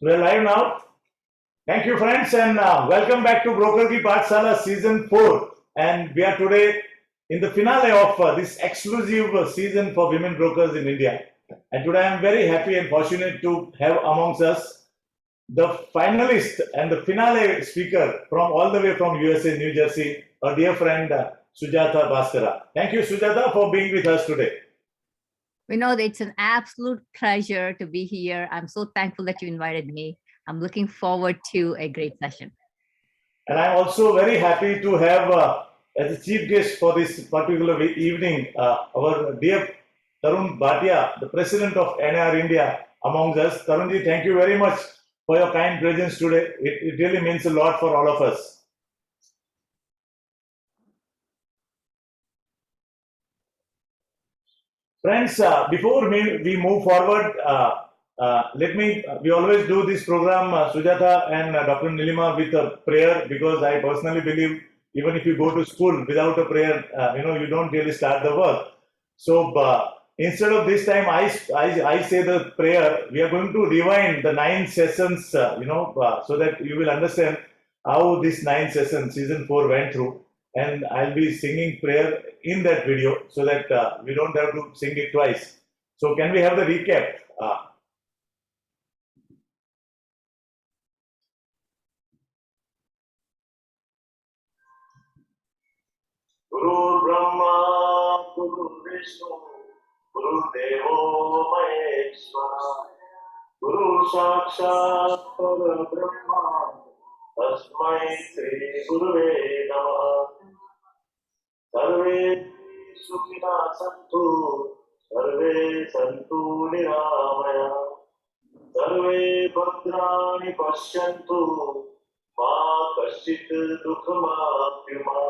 We're live now. Thank you, friends, and welcome back to Broker Ki Paathshala Season 4. And we are today in the finale of this exclusive season for women brokers in India. And today I am very happy and fortunate to have amongst us the finalist and the finale speaker from all the way from USA, New Jersey, our dear friend Sujatha Bhaskara. Thank you, Sujatha, for being with us today. Vinod, it's an absolute pleasure to be here. I'm so thankful that you invited me. I'm looking forward to a great session. And I'm also very happy to have as a chief guest for this particular evening our dear Tarun Bhatia, the president of NAR India, amongst us. Tarunji, thank you very much for your kind presence today. It really means a lot for all of us. Friends, before we move forward, we always do this program, Sujatha and Dr. Nilima, with a prayer, because I personally believe even if you go to school without a prayer, you don't really start the work. So instead of this time, I say the prayer. We are going to rewind the 9 sessions, so that you will understand how this 9 sessions, season 4 went through. And I'll be singing prayer in that video so that we don't have to sing it twice. So can we have the recap? Guru Brahma, Guru Vishnu, Guru Devo Maheshwara, Guru Sakshat Parabrahma, Tasmai Sri Guruve Namah. Sarve Sukhina Santu, Sarve Santu Niramaya, Sarve Bhadrani Pashyantu, Ma Kashchit Dukhama Pyuma.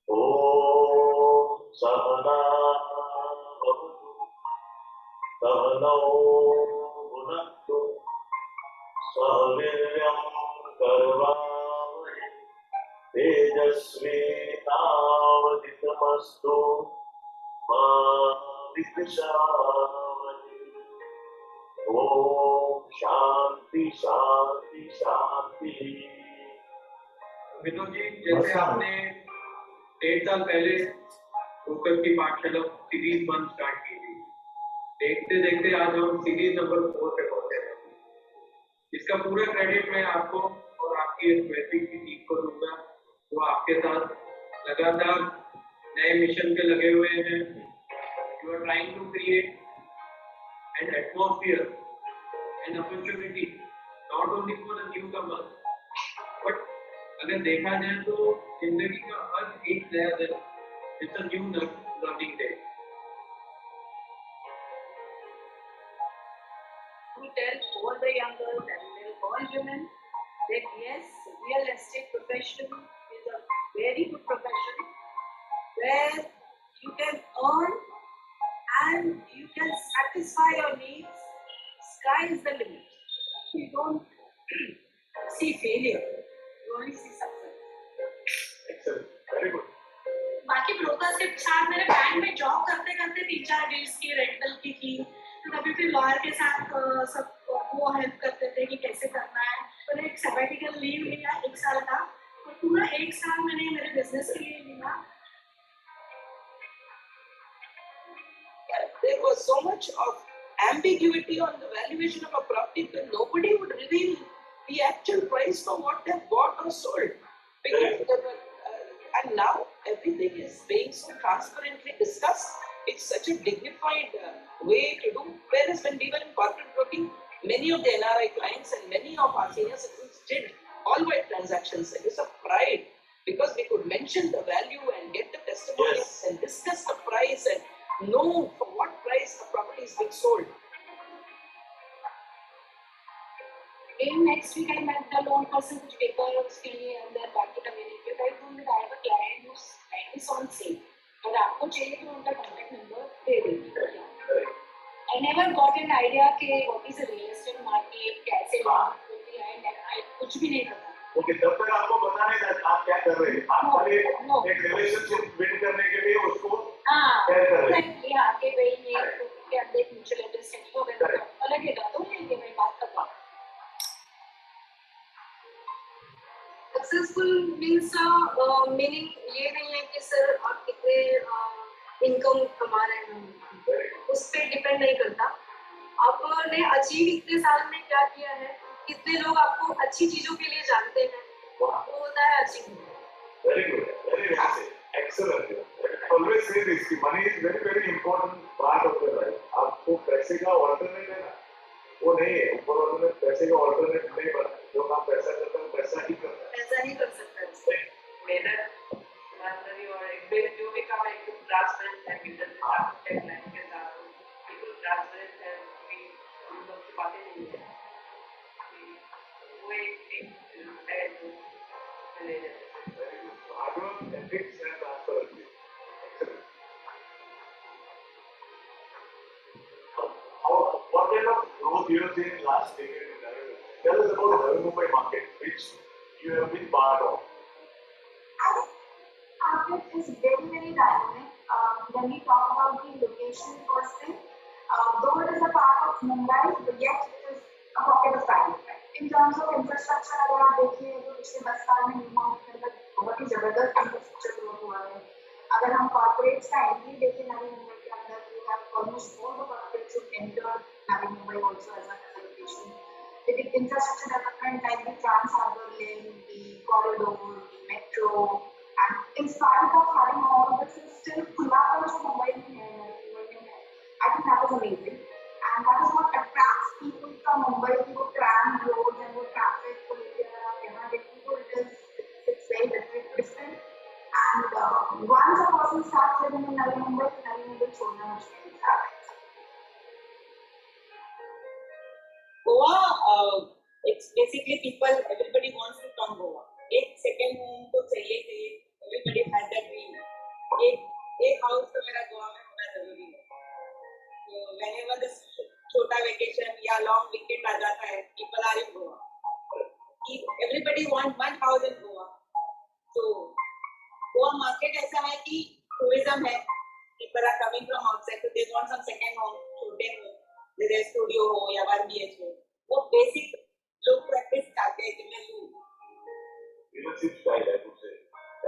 Om Sahana Bhavatu, Sahanau Bhunaktu, Sahaviryam Karvavahe, Tejasvi Navaditamastu, Ma Vidvishavani. Om Shanti Shanti Shanti. Vinod ji, जैसे आपने 1.5 साल पहले broker की पाठशाला series 1 start की थी, देखते देखते आज हम सीरीज नंबर 4 पे पहुंचे हैं। इसका पूरा क्रेडिट मैं आपको और आपकी वैसी की टीम को दूंगा, वो आपके साथ लगातार नए मिशन पे लगे हुए हैं। You are trying to create an atmosphere an opportunity not only for the newcomers, but अगर देखा जाए तो जिंदगी का हर एक नया दिन it's a new learning day. To tell all the young girls and tell all women that yes, real estate profession is a very good profession where you can earn and you can satisfy your needs. Sky is the limit. You don't see failure. You only see success. Excellent. Very good. बाकी brokers के साथ मेरे bank में job करते करते 3-4 deals की rental की थी, तो कभी फिर लॉयर के साथ सब वो हेल्प करते थे कि कैसे करना है। मैंने एक सबैटिकल लीव लिया 1 साल का, और पूरा 1 साल मैंने मेरे बिजनेस के लिए लिया। There was so much of ambiguity on the valuation of a property that nobody would reveal the actual price for what they bought or sold. Because and now everything is being so transparently discussed. It's such a dignified way to do. Whereas when we were in corporate broking, many of the NRI clients and many of our senior citizens did all-white transactions. It was a pride because we could mention the value and get the testimonials and discuss the price and know for what price the property is being sold. Then next week I met the loan person कुछ papers के लिए अंदर बाकी का मैंने किया। I told that I have a client whose land is on sale, और आपको चाहिए तो उनका contact number दे देंगे। I never got an idea कि what is a real estate market, कैसे लोन होती है, and I कुछ भी नहीं पता। ओके, तब तक आपको पता नहीं था आप क्या कर रहे हैं। आप खाली एक रिलेशनशिप बिल्ड करने के लिए उसको शेयर कर रहे हैं। ये आगे गई ये के अंदर म्यूचुअल अंडरस्टैंडिंग हो गई, लगेगा तो ये मैं बात करता हूँ। सक्सेसफुल मीन्स मीनिंग ये नहीं है कि सर आप कितने इनकम कमा रहे हैं, उस पर डिपेंड नहीं करता। आपने अचीव इतने साल में क्या किया है, कितने लोग आपको अच्छी चीजों के लिए जानते हैं, वो होता है achievement. Very good, very well said. Excellent. I always say this कि money is very very important part of the life. आपको पैसे का alternate है ना, वो नहीं है। ऊपर वालों ने पैसे का alternate नहीं बना। जो काम पैसा करता है पैसा ही करता है। ऐसा ही कर सकता है। मेहनत ईमानदारी और एक जो भी काम एकदम ट्रांसपेरेंट है, डेडलाइन के साथ बिल्कुल ट्रांसपेरेंट है, हम लोग की बातें नहीं है, वो एक चीज है जो चले जाते हैं। Hard work, ethics and transparency. Excellent. What kind of growth you have seen in last decade in Navi Mumbai? Tell us about Navi Mumbai market, which you have been part of. Market is very, very dynamic. When we talk about the location per se, though it is a part of Mumbai, but yet it is a pocket of time. In terms of infrastructure, अगर आप देखिए तो पिछले 10 साल में New York के अंदर बहुत ही जबरदस्त इंफ्रास्ट्रक्चर ग्रोथ हुआ है। अगर हम कॉर्पोरेट्स का एंट्री देखें नवी मुंबई के अंदर, तो have almost all the corporates who entered Navi Mumbai also as a location. The infrastructure development like the Trans Harbour Link, the corridor, the metro, and in spite of having all this, is still खुला हुआ जो मुंबई में है, I think that is amazing, and that is what attracts people from Mumbai to go tram roads and go traffic. So it's very different. And once a person starts living in Navi Mumbai छोड़ना मुश्किल है. Goa, it's basically people, everybody wants to come Goa. एक second home तो चाहिए थे, everybody had that dream. एक house तो मेरा गोवा में होना जरूरी है. So whenever this छोटा vacation या long weekend आ जाता है, people are in Goa. Everybody wants one house in Goa. So Goa market ऐसा है कि tourism है. People are coming from outside, so they want some second home, छोटे home. जैसे स्टूडियो हो या 1 BHK हो, वो बेसिक लोग प्रैक्टिस करते हैं कि मैं लूँ। Leadership style, I would say.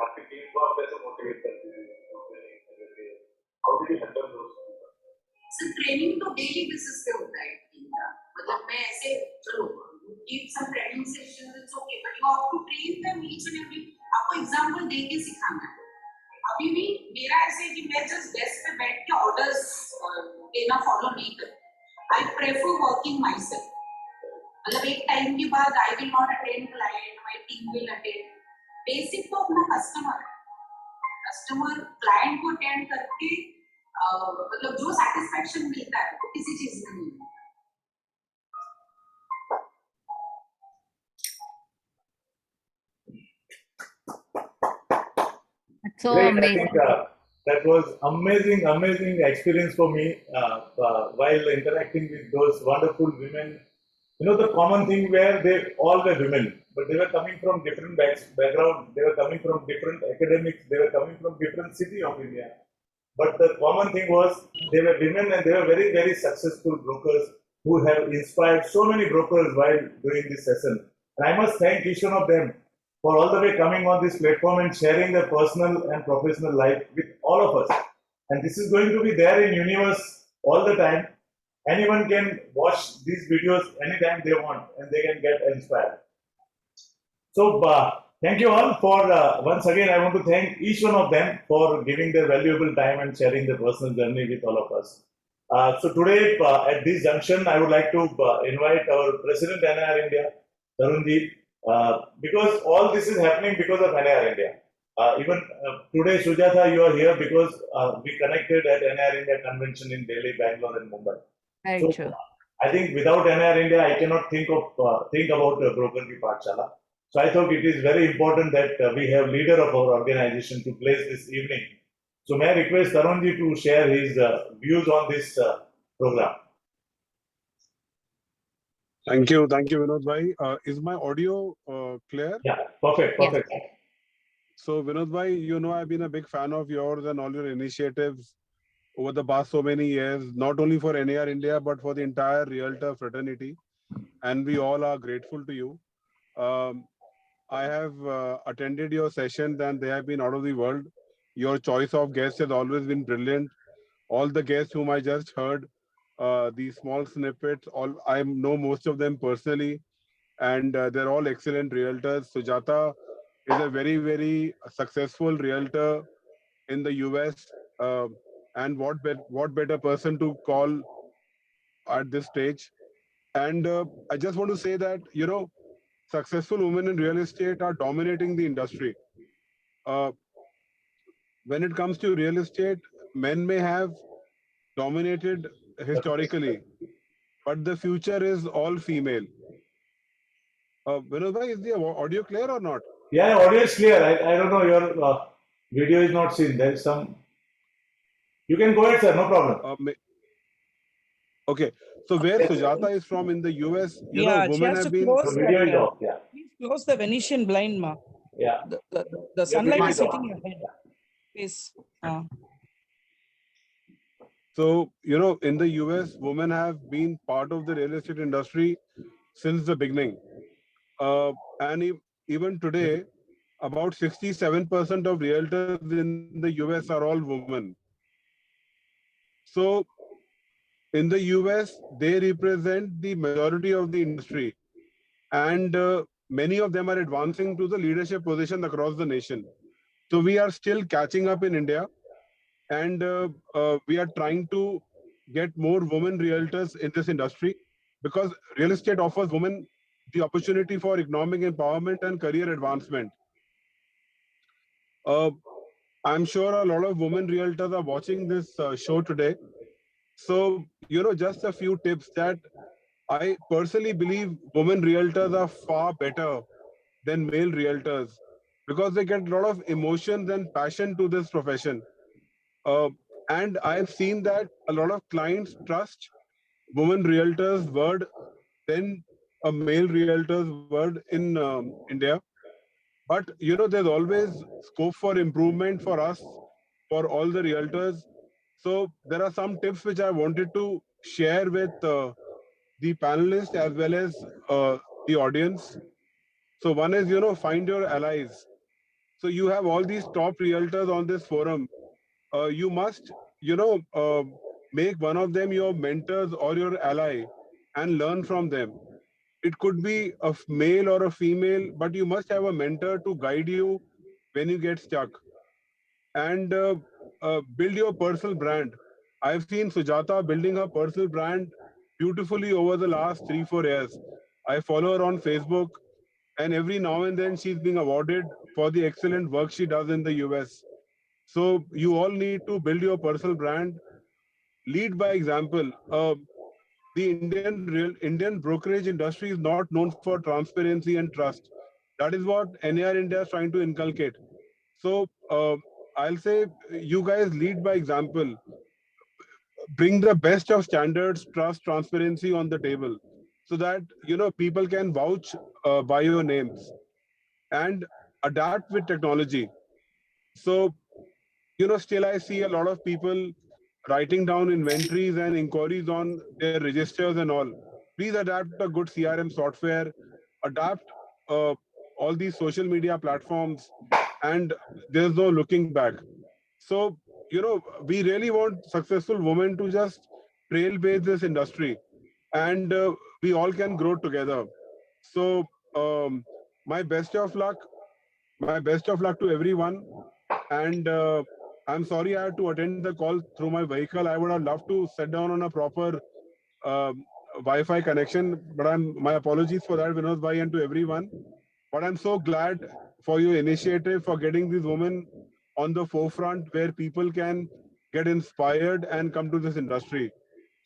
आपकी टीम को आप कैसे मोटिवेट करते हैं? How did you handle those things? Sir training तो डेली बेसिस पे होता है टीम का, मतलब मैं ऐसे चलो keep some training sessions it's okay, but you have to train them each and every. आपको एग्जांपल दे के सिखाना है। अभी भी मेरा ऐसे कि मैं जस्ट डेस्क पे बैठ के ऑर्डर्स देना फॉलो नहीं करती। I prefer working myself. मतलब एक टाइम के बाद I will not attend client, my team will attend. Basic तो अपना कस्टमर है, कस्टमर क्लाइंट को अटेंड करके मतलब जो सेटिस्फैक्शन मिलता है वो किसी चीज में नहीं मिलता। So Great. amazing. I think that was amazing experience for me while interacting with those wonderful women. You know, the common thing where they all were women, but they were coming from different background. They were coming from different academics. They were coming from different city of India. But the common thing was they were women and they were very, very successful brokers who have inspired so many brokers while doing this session. And I must thank each one of them for all the way coming on this platform and sharing their personal and professional life with all of us. And this is going to be there in universe all the time. Anyone can watch these videos anytime they want and they can get inspired. So thank you all for once again I want to thank each one of them for giving their valuable time and sharing their personal journey with all of us. So today at this junction I would like to invite our President NIR India, Tarunji, because all this is happening because of NIR India. Even today, Sujatha, you are here because we connected at NIR India convention in Delhi, Bangalore, and Mumbai. Very true. I think without NIR India, I cannot think about Broker Ki Paathshala. So I thought it is very important that we have leader of our organization to place this evening. So may I request Tarunji to share his views on this program. Thank you, Vinod bhai. Is my audio clear? Yeah, perfect. Yeah. So Vinod bhai, you know I've been a big fan of yours and all your initiatives over the past so many years, not only for NIR India but for the entire Realtor fraternity, and we all are grateful to you. I have attended your sessions and they have been out of the world. Your choice of guests has always been brilliant. All the guests whom I just heard, these small snippets, all I know most of them personally, and they're all excellent realtors. Sujata is a very, very successful realtor in the US. And what better person to call at this stage? And I just want to say that, successful women in real estate are dominating the industry. Uh, when it comes to real estate, men may have dominated historically, but the future is all female. Vinod bhai, is the audio clear or not? Yeah, audio is clear. I don't know, your video is not seen. There is some. You can go ahead, sir. No problem. Okay, so where Sujata is from in the US, Yeah, she women has to have been. close The video that. is off. Yeah. Please close the Venetian blind, ma. Yeah. The sunlight video is is off. hitting your head. Please. So, in the US, women have been part of the real estate industry since the beginning. And even today, about 67% of realtors in the US are all women. So, in the US, they represent the majority of the industry, and many of them are advancing to the leadership position across the nation. So, we are still catching up in India, and we are trying to get more women realtors in this industry because real estate offers women the opportunity for economic empowerment and career advancement. Uh, I'm sure a lot of women realtors are watching this show today. So, just a few tips that I personally believe women realtors are far better than male realtors because they get a lot of emotions and passion to this profession. Uh, and I've seen that a lot of clients trust women realtors' word than a male realtor's word in India. But there's always scope for improvement for us, for all the realtors. So there are some tips which I wanted to share with the panelists as well as the audience. So one is, find your allies. So you have all these top realtors on this forum. You must, make one of them your mentors or your ally and learn from them. It could be a male or a female, but you must have a mentor to guide you when you get stuck. And build your personal brand. I've seen Sujata building her personal brand beautifully over the last 3-4 years. I follow her on Facebook, and every now and then she's being awarded for the excellent work she does in the US. So you all need to build your personal brand, lead by example. The Indian brokerage industry is not known for transparency and trust. That is what NAR India is trying to inculcate. So I'll say you guys lead by example. Bring the best of standards, trust, transparency on the table, so that people can vouch by your names and adapt with technology. So still I see a lot of people writing down inventories and inquiries on their registers and all. Please adapt a good CRM software, adapt uh, all these social media platforms, and there's no looking back. So, we really want successful women to just trailblaze this industry, and we all can grow together. So, my best of luck, my best of luck to everyone. And I'm sorry I had to attend the call through my vehicle. I would have loved to sit down on a proper Wi-Fi connection, but my apologies for that, Vinod bhai, and to everyone. But I'm so glad for your initiative for getting these women on the forefront where people can get inspired and come to this industry.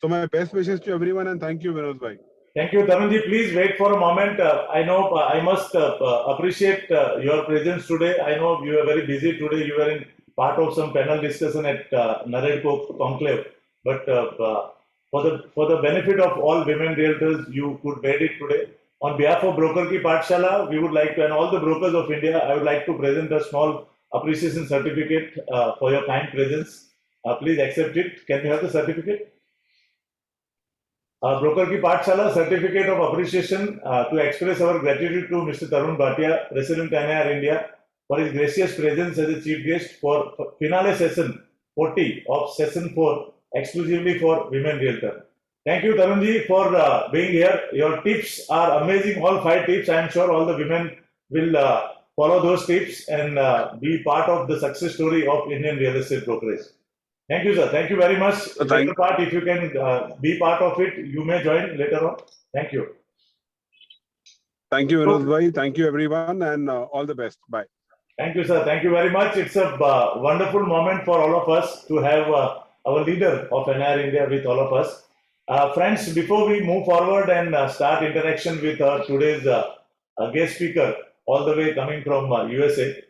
So my best wishes to everyone, and thank you, Vinod bhai. Thank you, Tarunji. Please wait for a moment. I know I must appreciate your presence today. I know you are very busy today. You were in part of some panel discussion at Naredko Conclave, but for the benefit of all women realtors, you could made it today. On behalf of Broker Ki Paathshala, we would like to, and all the brokers of India, I would like to present a small appreciation certificate for your kind presence. Please accept it. Can we have the certificate? Broker Ki Paathshala Certificate of Appreciation to express our gratitude to Mr. Tarun Bhatia, President NIR India, for his gracious presence as a chief guest for finale session 40 of session 4 exclusively for women realtor. Thank you, Tarunji, for being here. Your tips are amazing. All 5 tips. I am sure all the women will follow those tips and be part of the success story of Indian real estate brokerage. Thank you, sir. Thank you very much. Later part, if you can be part of it, you may join later on. Thank you. Thank you, Vinod bhai. Thank you, everyone, and all the best. Bye. Thank you, sir. Thank you very much. It's a wonderful moment for all of us to have our leader of NIR India with all of us. Friends, before we move forward and start interaction with today's guest speaker, all the way coming from USA,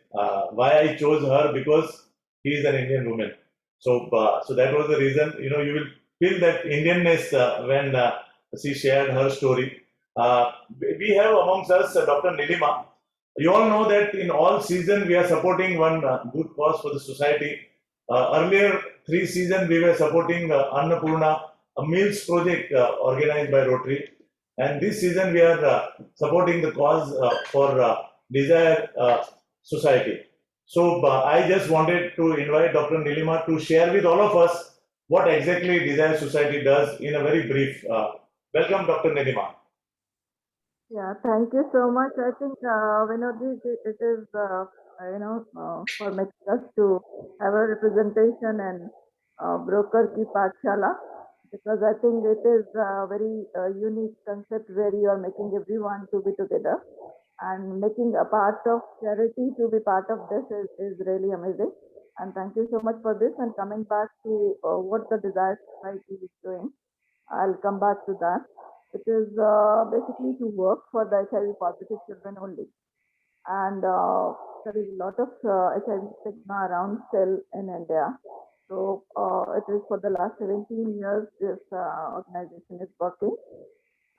why I chose her, because he is an Indian woman. So that was the reason. You know, you will feel that Indianness when she shared her story. We have amongst us Dr. Nilima. You all know that in all season we are supporting one good cause for the society. Earlier 3 seasons we were supporting Annapurna, a meals project organized by Rotary, and this season we are supporting the cause for Desire Society. So I just wanted to invite Dr. Nilima to share with all of us what exactly Desire Society does in a very brief. Welcome, Dr. Nilima. Yeah, thank you so much. I think, Vinodji, it is, for making us to have a representation and broker ki Paathshala, because I think it is a very unique concept where you are making everyone to be together, and making a part of charity to be part of this is really amazing. And thank you so much for this. And coming back to what the Desire Society is doing, I'll come back to that. It is basically to work for the HIV positive children only. And there is a lot of HIV stigma around still in India. So it is for the last 17 years this organization is working.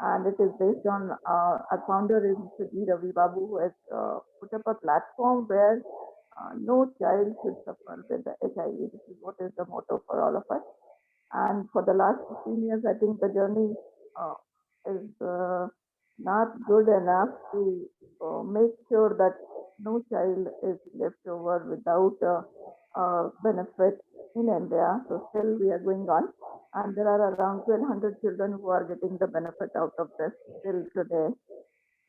And it is based on our founder is Mr. G. Ravi Babu, who has put up a platform where no child should suffer with the HIV. This is what is the motto for all of us. And for the last 15 years, I think the journey is not good enough to make sure that no child is left over without benefit in India. So still we are going on, and there are around 1,200 children who are getting the benefit out of this till today.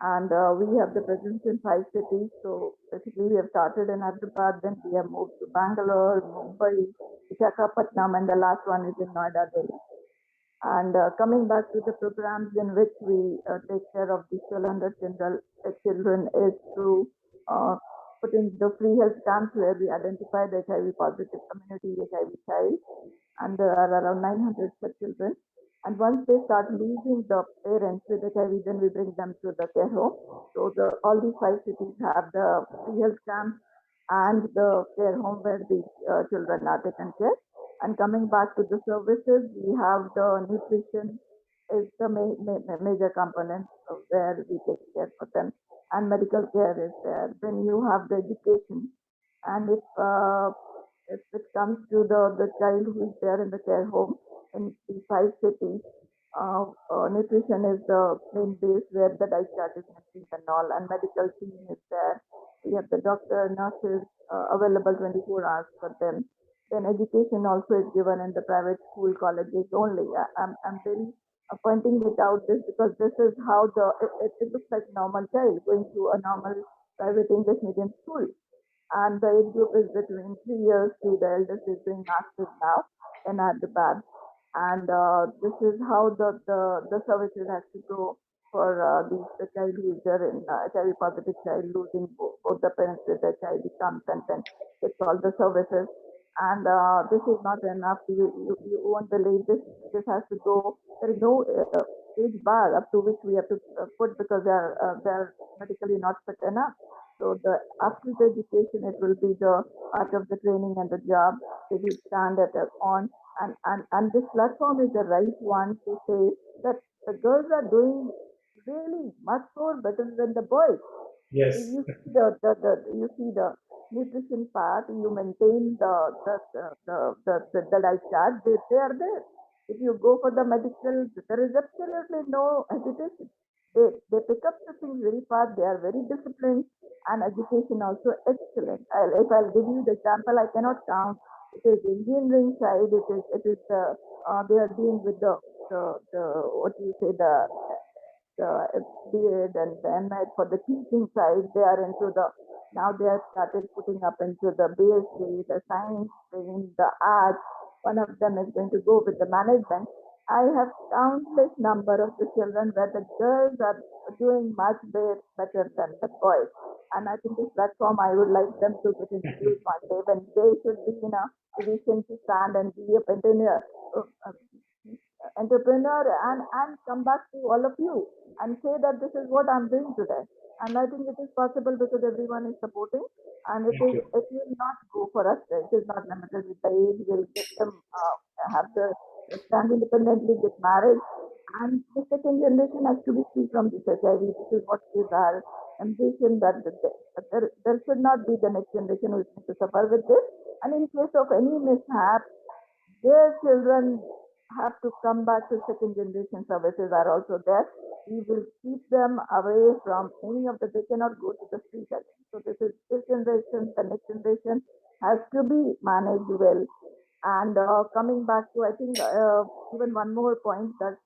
And we have the presence in 5 cities. So basically we have started in Hyderabad, then we have moved to Bangalore, Mumbai, Visakhapatnam, and the last one is in Noida, Delhi. And coming back to the programs in which we take care of these 1,200 children is through putting the free health camps where we identify the HIV positive community, HIV child, and there are around 900 such children. And once they start losing the parents with HIV, then we bring them to the care home. So all these 5 cities have the free health camps and the care home where these children are taken care. And coming back to the services, we have the nutrition is the major component of where we take care for them, and medical care is there. Then you have the education, and if it comes to the child who is there in the care home in the 5 cities, nutrition is the main base where the diet chart is mentioned and all, and medical team is there. We have the doctor, nurses available 24 hours for them. Then education also is given in the private school colleges only. I'm really pointing it out this because this is how it looks like normal child going to a normal private English medium school. And the age group is between 3 years to the eldest is doing masters now in Hyderabad. And this is how the services has to go for the child who is there in HIV positive child losing both the parents with HIV comes, and then it's all the services. And this is not enough. You won't believe this. This has to go. There is no age bar up to which we have to put because they are medically not fit enough. So after the education, it will be the part of the training and the job. They will stand on, and this platform is the right one to say that the girls are doing really much more better than the boys. Yes. You see the nutrition part. You maintain the diet chart. They are there. If you go for the medical, there is absolutely no hesitation. They pick up the things very fast. They are very disciplined, and education also excellent. If I'll give you the example, I cannot count. It is engineering side. It is they are dealing with the what do you say, the B.Ed and the M.Ed. For the teaching side, they are into the, now they have started putting up into the BSc, the science stream, the arts. One of them is going to go with the management. I have countless number of the children where the girls are doing much better than the boys. And I think this platform, I would like them to get introduced one day when they should be in a position to stand and be a entrepreneur and come back to all of you and say that this is what I'm doing today. And I think it is possible because everyone is supporting, and it will not go for us. It is not limited with the age. We'll get them have the stand independently, get married, and the second generation has to be free from this HIV. This is what is our ambition, that there should not be the next generation who is going to suffer with this. And in case of any mishap, their children have to come back to second generation services are also there. We will keep them away from any of the, they cannot go to the street again. So this generation, the next generation has to be managed well. And coming back to, I think even one more point, that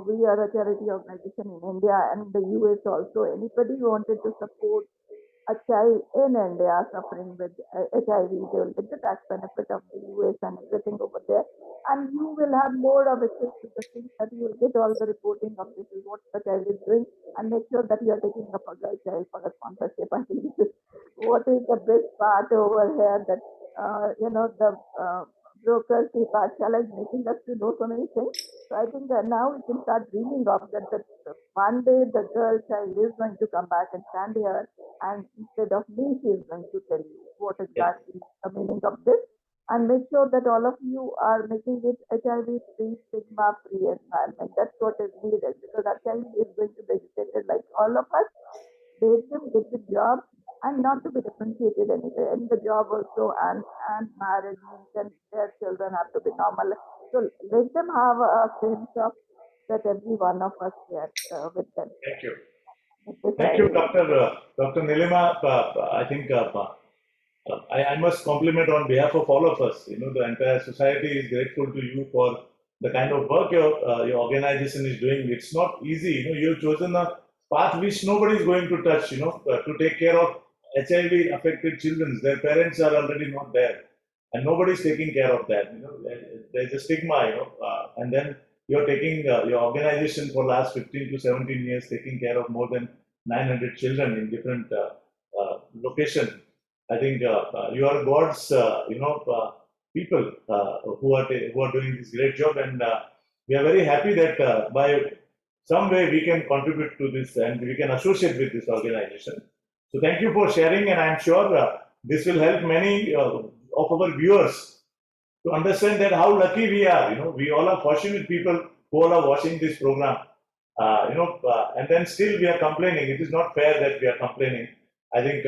we are a charity organization in India and the US also. Anybody who wanted to support a child in India suffering with HIV, they will get the tax benefit of the US and everything over there. And you will have more of access to the things, that you will get all the reporting of this is what the child is doing, and make sure that you are taking up a girl child for a sponsorship. I think this is what is the best part over here, that the brokers, the Paathshala is making us to know so many things. So I think that now we can start dreaming of that one day the girl child is going to come back and stand here, and instead of me, she is going to tell you what exactly the meaning of this, and make sure that all of you are making it HIV-free, stigma-free environment. That's what is needed, because our child is going to be educated like all of us. Make them get the job and not to be differentiated anywhere in the job also, and marriage means, and their children have to be normal. So let them have a sense of that every one of us here with them. Thank you. Thank you, Dr. Nilima. I think I must compliment on behalf of all of us. The entire society is grateful to you for the kind of work your organization is doing. It's not easy. You've chosen a path which nobody is going to touch. To take care of HIV-affected children. Their parents are already not there, and nobody is taking care of that. There's a stigma. And then you're taking your organization for last 15 to 17 years, taking care of more than 900 children in different locations. I think you are God's, people who are doing this great job, and we are very happy that by some way we can contribute to this and we can associate with this organization. So thank you for sharing, and I'm sure this will help many of our viewers to understand that how lucky we are. We all are fortunate people who all are watching this program. And then still we are complaining. It is not fair that we are complaining. I think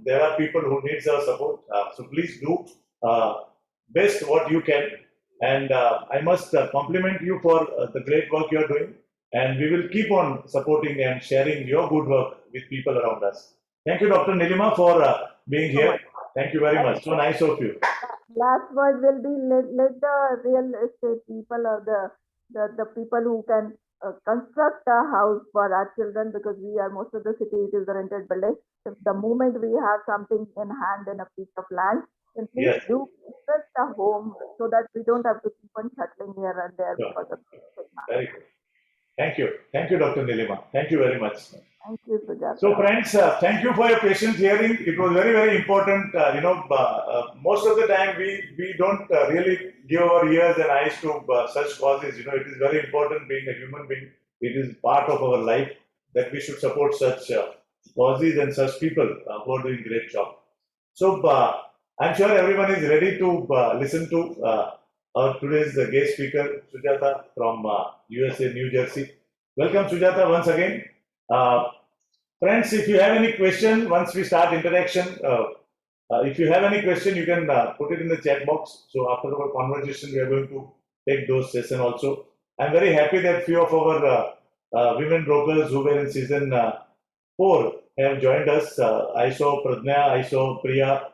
there are people who needs our support. So please do best what you can. And I must compliment you for the great work you are doing. And we will keep on supporting and sharing your good work with people around us. Thank you, Dr. Nilima, for being here. Thank you very much. So nice of you. Last word will be, let the real estate people, or the people who can construct a house for our children, because we are, most of the city, it is a rented building. If the moment we have something in hand in a piece of land, then please do construct a home, so that we don't have to keep on shuttling here and there because of stigma. Very good. Thank you. Thank you, Dr. Nilima. Thank you very much. Thank you, Sujata. So friends, thank you for your patient hearing. It was very, very important. Most of the time we don't really give our ears and eyes to such causes. It is very important, being a human being. It is part of our life that we should support such causes and such people who are doing great job. So I'm sure everyone is ready to listen to our today's guest speaker, Sujata from USA, New Jersey. Welcome, Sujata, once again. Friends, if you have any question, once we start interaction, if you have any question, you can put it in the chat box. So after our conversation, we are going to take those sessions also. I'm very happy that few of our women brokers who were in season 4 have joined us. I saw Pradnya, I saw Priya.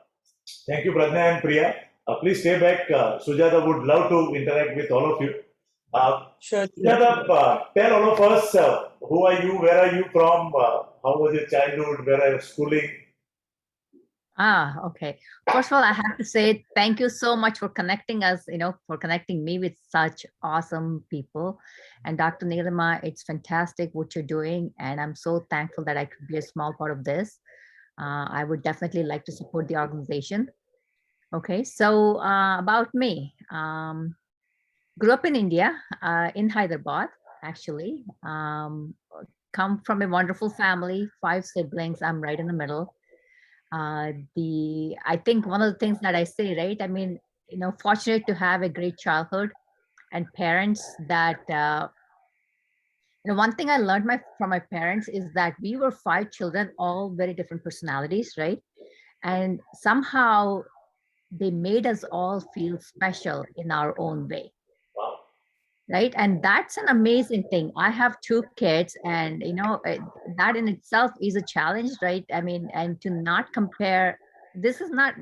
Thank you, Pradnya and Priya. Please stay back. Sujata would love to interact with all of you. Sure. Sujata, tell all of us who are you, where are you from, how was your childhood, where are you schooling? Okay. First of all, I have to say thank you so much for connecting us, for connecting me with such awesome people. And Dr. Nilima, it's fantastic what you're doing. And I'm so thankful that I could be a small part of this. I would definitely like to support the organization. Okay, so about me. Grew up in India, in Hyderabad, actually. Come from a wonderful family, 5 siblings. I'm right in the middle. I think one of the things that I say, right? I mean, fortunate to have a great childhood and parents that, one thing I learned from my parents is that we were 5 children, all very different personalities, right? And somehow they made us all feel special in our own way. Wow. Right, and that's an amazing thing. I have 2 kids, and that in itself is a challenge, right? I mean, and to not compare, this is not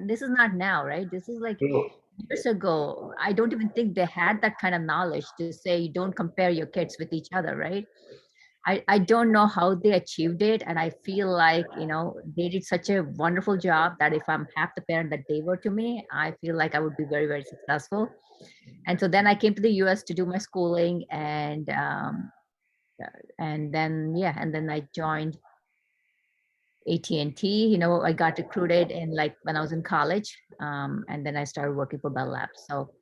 now, right? This is like True. years ago. I don't even think they had that kind of knowledge to say don't compare your kids with each other, right? I don't know how they achieved it, and I feel like they did such a wonderful job that if I'm half the parent that they were to me, I feel like I would be very, very successful. And so then I came to the US to do my schooling, and then I joined AT&T. I got recruited when I was in college, and then I started working for Bell Labs. So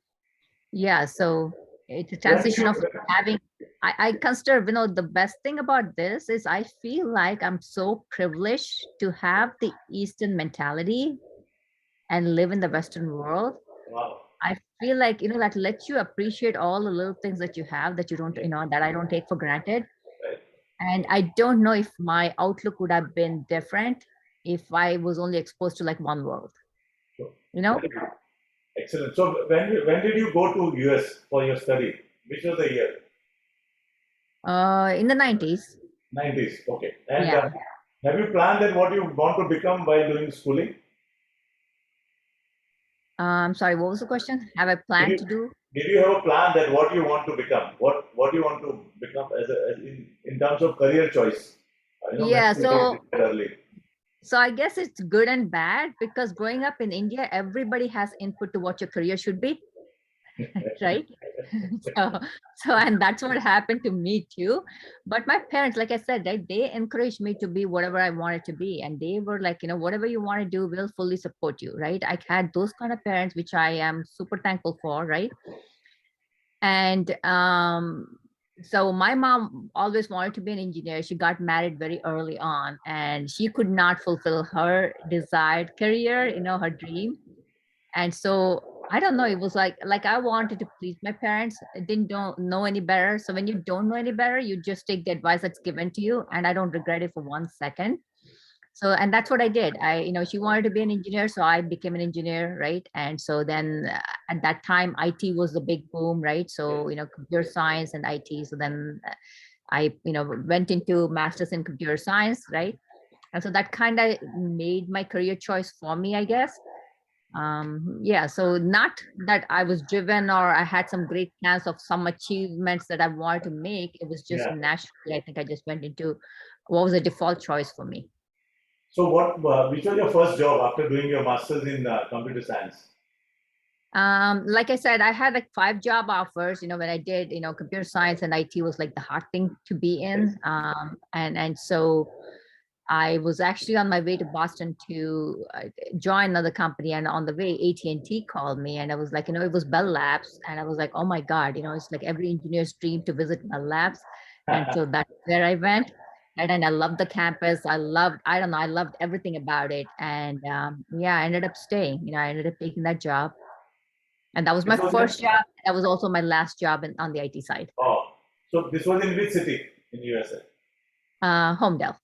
yeah, so it's a transition of having. I consider the best thing about this is I feel like I'm so privileged to have the Eastern mentality and live in the Western world. Wow. I feel like that lets you appreciate all the little things that you have that you don't that I don't take for granted. Right. And I don't know if my outlook would have been different if I was only exposed to one world. Excellent. So when did you go to US for your study? Which was the year? In the 90s. 90s. Okay. And Yeah. have you planned that what you want to become while doing schooling? I'm sorry, what was the question? Have I planned to do? Did you have a plan that what you want to become? What you want to become in terms of career choice? Yeah, early. So I guess it's good and bad, because growing up in India, everybody has input to what your career should be. Right. And that's what happened to me too. But my parents, like I said, right, they encouraged me to be whatever I wanted to be, and they were like, whatever you want to do, we'll fully support you, right? I had those kind of parents, which I am super thankful for, right? And so my mom always wanted to be an engineer. She got married very early on, and she could not fulfill her desired career, her dream. And so I don't know, it was like I wanted to please my parents. I don't know any better. So when you don't know any better, you just take the advice that's given to you, and I don't regret it for 1 second. So, and that's what I did. She wanted to be an engineer, so I became an engineer, right? And so then at that time, IT was the big boom, right? So, computer science and IT. So then I, went into master's in computer science, right? And so that kind of made my career choice for me, I guess. Yeah, so not that I was driven or I had some great plans of some achievements that I wanted to make. It was just naturally, I think I just went into what was the default choice for me. So which was your first job after doing your master's in computer science? Like I said, I had 5 job offers, when I did, computer science and IT was the hot thing to be in. And so I was actually on my way to Boston to join another company, and on the way, AT&T called me, and I was like, it was Bell Labs, and I was like, oh my God, it's like every engineer's dream to visit Bell Labs, and so that's where I went, and I loved the campus. I loved everything about it, and I ended up staying. I ended up taking that job, and that was my first job. That was also my last job on the IT side. Oh, so this was in which city in USA? Homedale.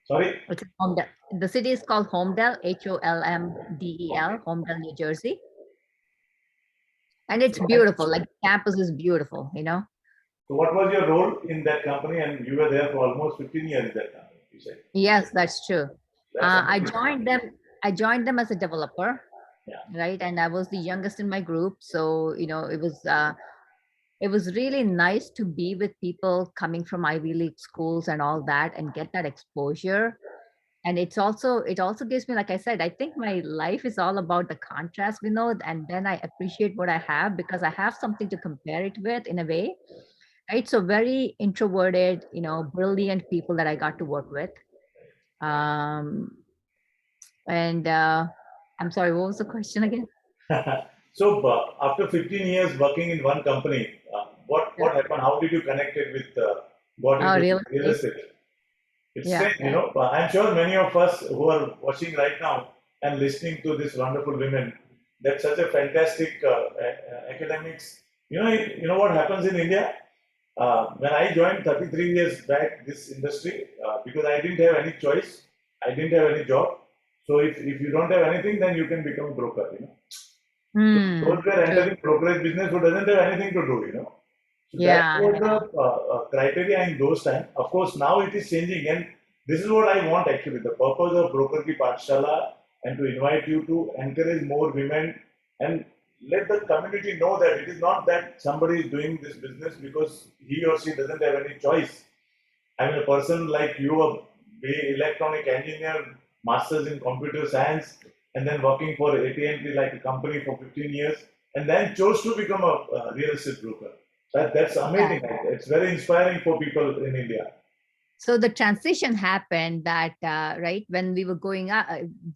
Sorry? It's Homedale. The city is called Homedale, Holmdel, Homedale, New Jersey. And it's beautiful. Like campus is beautiful, you know. So what was your role in that company? And you were there for almost 15 years in that company, you said. Yes, that's true. That's I amazing. joined them. I joined them as a developer, Yeah. right? And I was the youngest in my group, so you know it was really nice to be with people coming from Ivy League schools and all that, and get that exposure. And it also gives me, like I said, I think my life is all about the contrast, Vinod, and then I appreciate what I have because I have something to compare it with in a way, right? So very introverted, you know, brilliant people that I got to work with. Um, and I'm sorry, what was the question again? So after 15 years working in one company, what Yeah. happened? How did you connect it with got Oh, into real real estate. estate? It's Yeah. strange, you know. I'm sure many of us who are watching right now and listening to these wonderful women, that's such a fantastic academics. You know what happens in India? When I joined 33 years back this industry, because I didn't have any choice, I didn't have any job. So if you don't have anything, then you can become a broker, you know. So Hmm. those were True. entering brokerage business who doesn't have anything to do, you know. So that Yeah. was the criteria in those times. Of course, now it is changing, and this is what I want actually. The purpose of Broker Ki Paathshala and to invite you to encourage more women and let the community know that it is not that somebody is doing this business because he or she doesn't have any choice. I mean, a person like you, a electronic engineer, masters in computer science, and then working for AT&T like a company for 15 years, and then chose to become a real estate broker. That's Yeah. amazing. It's very inspiring for people in India. So the transition happened that right when we were going up,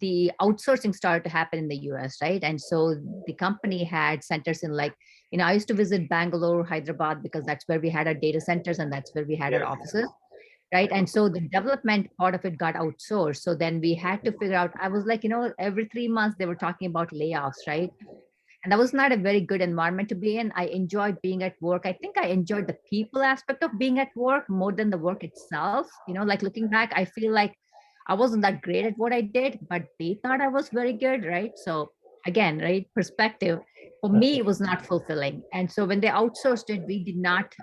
the outsourcing started to happen in the US, right? And so the company had centers in, like, you know, I used to visit Bangalore, Hyderabad, because that's where we had our data centers and that's where we had our Yes. offices, right? And so the development part of it got outsourced. So then we had to figure out, I was like, you know, every 3 months they were talking about layoffs, right? And that was not a very good environment to be in. I enjoyed being at work. I think I enjoyed the people aspect of being at work more than the work itself. You know, like looking back, I feel like I wasn't that great at what I did, but they thought I was very good, right? So again, right, perspective. For me, it was not fulfilling. And so when they outsourced it, we did not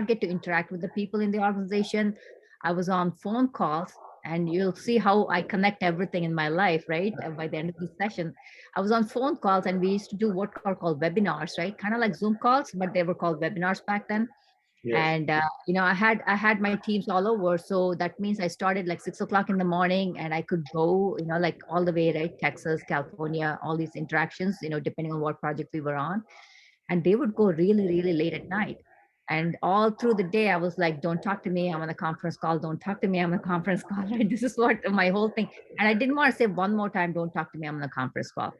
get to interact with the people in the organization. I was on phone calls, and you'll see how I connect everything in my life, right? By the end of this session, I was on phone calls, and we used to do what are called webinars, right? Kind of like Zoom calls, but they were called webinars back then. Yes. And you know, I had my teams all over, so that means I started like 6 o'clock in the morning, and I could go, you know, like all the way, right? Texas, California, all these interactions, you know, depending on what project we were on, and they would go really, really late at night. And all through the day, I was like, don't talk to me. I'm on a conference call. Don't talk to me. I'm on a conference call. Right? This is what my whole thing. And I didn't want to say one more time, don't talk to me. I'm on a conference call.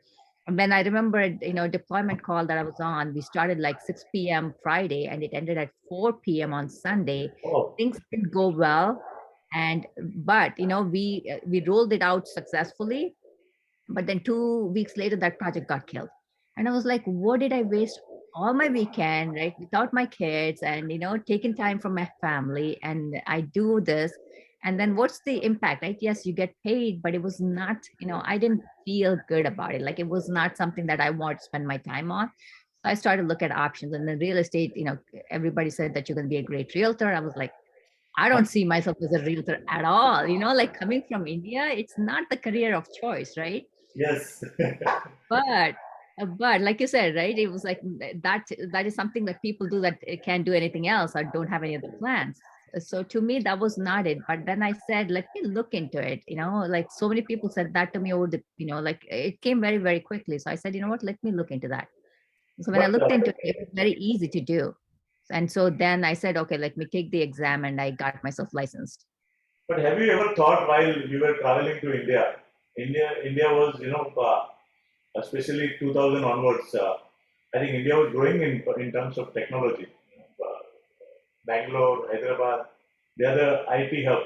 And then I remember, you know, deployment call that I was on, we started like 6 p.m. Friday and it ended at 4 p.m. on Sunday. Oh, Things didn't go well. But, you know, we rolled it out successfully, but then 2 weeks later that project got killed, and I was like, what did I waste all my weekend, right, without my kids, and you know, taking time from my family, and I do this, and then what's the impact, right? Yes, you get paid, but it was not, you know, I didn't feel good about it. Like, it was not something that I want to spend my time on. So I started to look at options, and then real estate, you know, everybody said that you're going to be a great realtor. I was like, I don't see myself as a realtor at all. You know, like coming from India, it's not the career of choice, right? yes. But but like you said, right, it was like that is something that people do that can't do anything else or don't have any other plans. So to me, that was not it. But then I said, let me look into it. You know, like so many people said that to me over the, you know, like it came very, very quickly. So I said, you know what, let me look into that. So when I But looked into it, it was very easy to do. And so then I said, okay, let me take the exam, and I got myself licensed. but have you ever thought while you were traveling to India, India was, you know, especially 2000 onwards, I think India was growing in terms of technology. Bangalore, Hyderabad, they are the IT hub.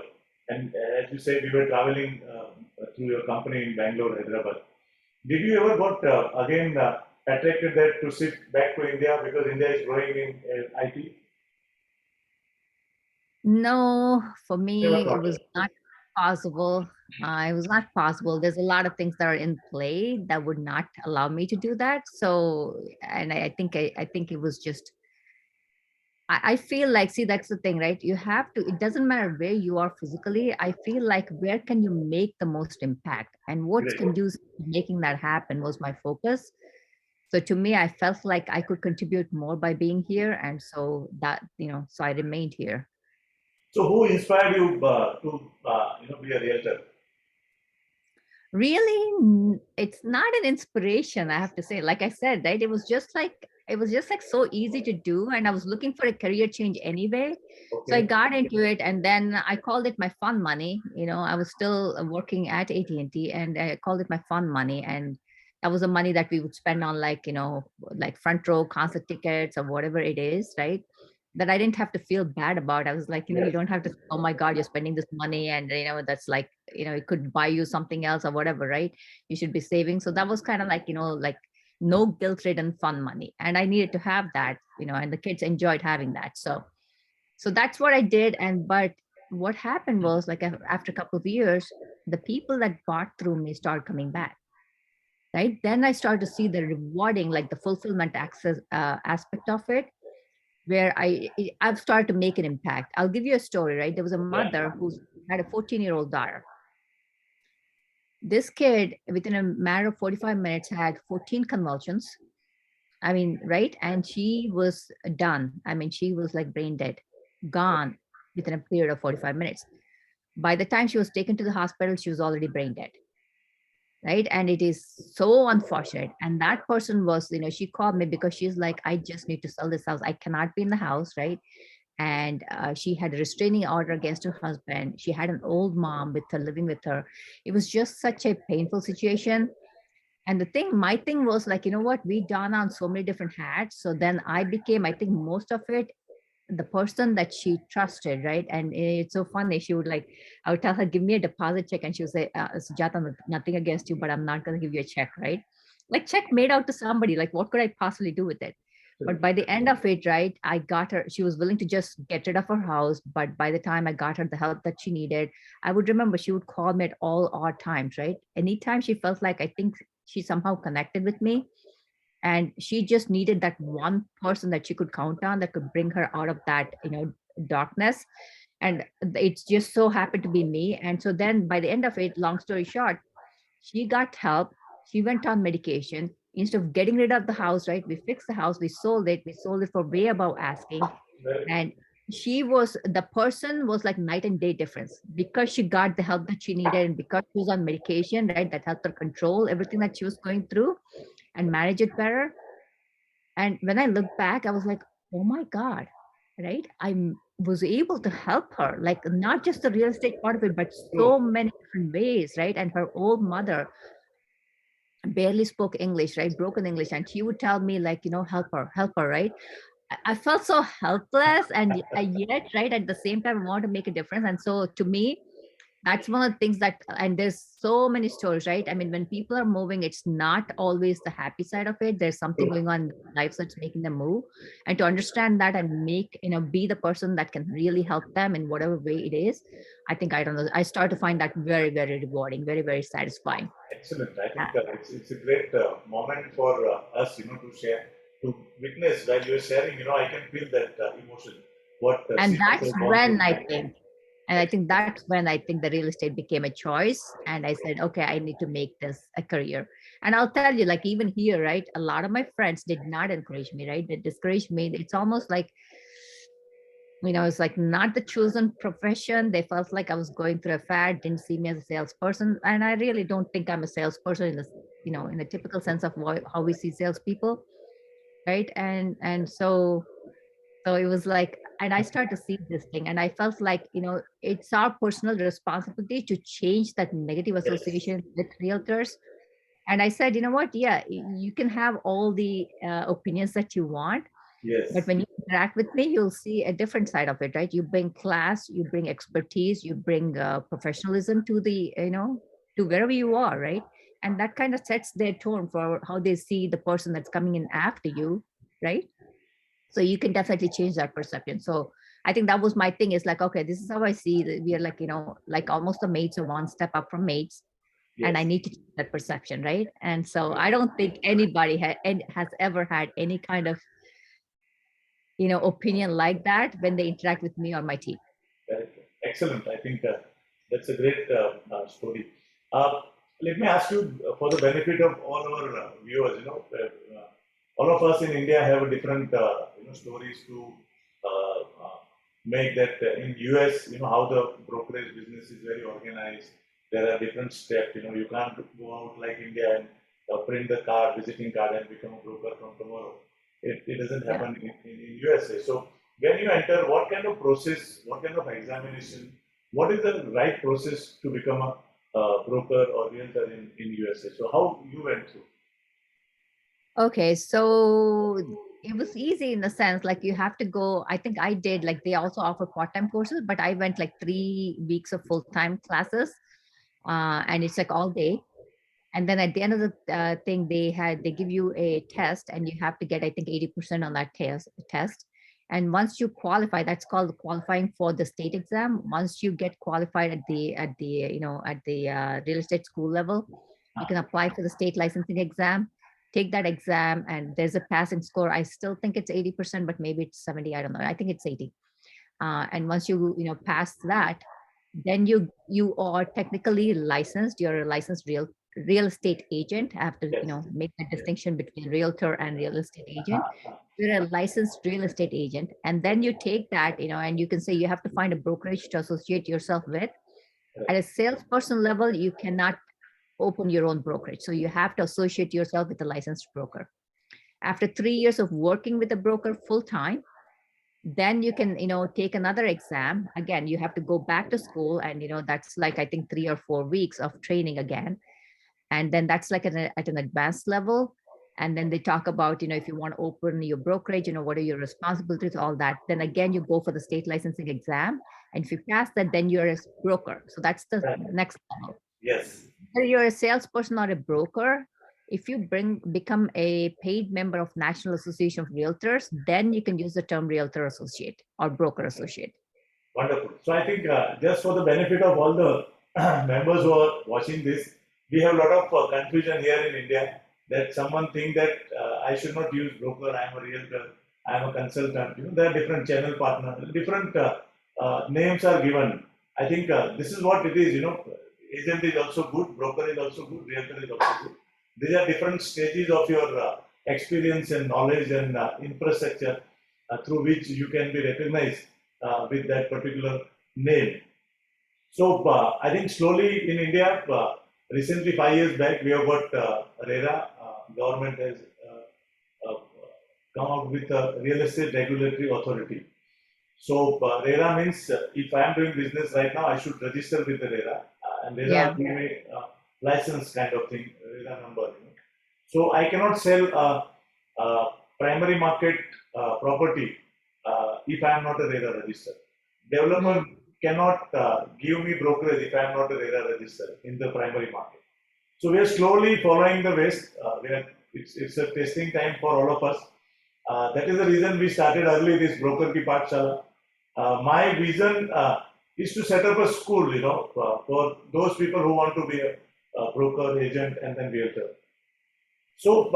And as you said, we were traveling through your company in Bangalore, Hyderabad. Did you ever got again attracted that to shift back to India because India is growing in IT? No, for Never me, it thought. was not possible. It was not possible. There's a lot of things that are in play that would not allow me to do that. So, and I think it was just, I feel like, see, that's the thing, right? You have to, it doesn't matter where you are physically. I feel like where can you make the most impact and what's Great. conducive to making that happen was my focus. So to me, I felt like I could contribute more by being here. And so that, so I remained here. So who inspired you to be a realtor? Really, it's not an inspiration, I have to say. Like I said, right, it was just like so easy to do, and I was looking for a career change anyway. So I Okay. got into it, and then I called it my fun money. I was still working at AT&T, and I called it my fun money. And that was the money that we would spend on, like, like front row concert tickets or whatever it is, right? That I didn't have to feel bad about. I was like, you Yes. don't have to, oh my God, you're spending this money, and that's like, it could buy you something else or whatever, right? You should be saving. So that was kind of like, like no guilt ridden fun money. And I needed to have that, and the kids enjoyed having that. So that's what I did. But what happened was, like, after a couple of years, the people that bought through me started coming back. Right. Then I started to see the rewarding, like the fulfillment access aspect of it, where I've started to make an impact. I'll give you a story, right? There was a Yeah. mother who had a 14-year-old daughter. This kid, within a matter of 45 minutes, had 14 convulsions. I mean, right? And she was done. I mean, she was like brain dead, gone within a period of 45 minutes. By the time she was taken to the hospital, she was already brain dead. Right. And it is so unfortunate. And that person was, she called me because she's like, I just need to sell this house. I cannot be in the house. Right. And she had a restraining order against her husband. She had an old mom with her, living with her. It was just such a painful situation. And my thing was like, what, we done on so many different hats. So then I became, I think, most of it, the person that she trusted, right? And it's so funny. She would, like, I would tell her, give me a deposit check, and she would say, Sujata, nothing against you, but I'm not going to give you a check, right? Like, check made out to somebody. Like, what could I possibly do with it? But by the end of it, right, I got her. She was willing to just get rid of her house. But by the time I got her the help that she needed, I would remember she would call me at all odd times, right? Anytime she felt like, I think she somehow connected with me, and she just needed that one person that she could count on that could bring her out of that, darkness. And it just so happened to be me. And so then by the end of it, long story short, she got help. She went on medication. Instead of getting rid of the house, right, we fixed the house, we sold it, for way above asking. And the person was like night and day difference, because she got the help that she needed, and because she was on medication, right, that helped her control everything that she was going through and manage it better. And when I look back, I was like, oh my God, right? Was able to help her, like, not just the real estate part of it, but True. so many different ways, right? And her old mother barely spoke English, right? Broken English. And she would tell me, like, help her, right? I felt so helpless, and yet, right, at the same time, I want to make a difference. And so to me, that's one of the things that, and there's so many stories, right? I mean, when people are moving, it's not always the happy side of it. There's something True. going on in their lives that's making them move. And to understand that and make, be the person that can really help them in whatever way it is, I think, I don't know, I start to find that very, very rewarding, very, very satisfying. Excellent. I think it's a great moment for us, to share, to witness while you're sharing. I can feel that emotion. What And she must that's have gone when through. I think, and I think that's when I think the real estate became a choice. And I said, okay, I need to make this a career. And I'll tell you, like, even here, right, a lot of my friends did not encourage me, right? They discouraged me. It's almost like, it's like not the chosen profession. They felt like I was going through a fad, didn't see me as a salesperson. And I really don't think I'm a salesperson in this, in the typical sense of how we see salespeople, right? And so it was like, and I started to see this thing, and I felt like, it's our personal responsibility to change that negative Yes. association with realtors. And I said, you know what? Yeah, you can have all the opinions that you want, but Yes. when you interact with me, you'll see a different side of it, right? You bring class, you bring expertise, you bring professionalism to to wherever you are, right? And that kind of sets their tone for how they see the person that's coming in after you, right? So you can definitely change that perception. So I think that was my thing, is like, okay, this is how I see that we are like, like almost the mates or one step up from mates. And I need to change that perception, right? And so I don't think anybody has ever had any kind of, opinion like that when they interact with me or my team. Excellent. I think that's a great story. Uh, Let me ask you for the benefit of all our viewers. All of us in India have a different stories to make that in US. How the brokerage business is very organized. There are different steps. You can't go out like India and print the card, visiting card, and become a broker from tomorrow. It doesn't happen in USA. So when you enter, what kind of process, what kind of examination, what is the right process to become a broker or realtor in USA? So how you went through? Okay, so it was easy in the sense like you have to go. I think I did, like they also offer part-time courses, but I went like 3 weeks of full-time classes, and it's like all day. And then at the end of the thing, they give you a test, and you have to get, I think, 80% on that test. And once you qualify, that's called qualifying for the state exam. Once you get qualified at the real estate school level, you can apply for the state licensing exam, take that exam, and there's a passing score. I still think it's 80%, but maybe it's 70. I don't know. I think it's 80. And once you pass that, then you are technically licensed. You're a licensed real estate agent. I have to make the distinction between realtor and real estate agent. You're a licensed real estate agent, and then you take that, and you can say you have to find a brokerage to associate yourself with. At a salesperson level, you cannot open your own brokerage, so you have to associate yourself with a licensed broker. After 3 years of working with a broker full time, then you can take another exam. Again, you have to go back to school, and that's like, I think, 3 or 4 weeks of training again. And then that's like at an advanced level. And then they talk about, if you want to open your brokerage, what are your responsibilities, all that. Then again, you go for the state licensing exam. And if you pass that, then you're a broker. So that's the next level. Yes. Whether you're a salesperson or a broker, if you become a paid member of National Association of Realtors, then you can use the term realtor associate or broker associate. Wonderful. So I think just for the benefit of all the members who are watching this, we have a lot of confusion here in India that someone think that I should not use broker, I am a realtor, I am a consultant. There are different channel partners, different names are given. I think this is what it is. Agent is also good, broker is also good, realtor is also good. These are different stages of your experience and knowledge and infrastructure through which you can be recognized with that particular name. So I think slowly in India, recently 5 years back, we have got RERA. Government has come out with a real estate regulatory authority. So RERA means if I am doing business right now, I should register with the RERA, and RERA give me license kind of thing, RERA number. So I cannot sell a primary market property if I am not a RERA registered. Developer cannot give me brokerage if I am not a RERA registered in the primary market. So we are slowly following the West. It's a testing time for all of us. That is the reason we started early this broker ki Paathshala. My vision is to set up a school, for those people who want to be a broker, agent, and then realtor. So,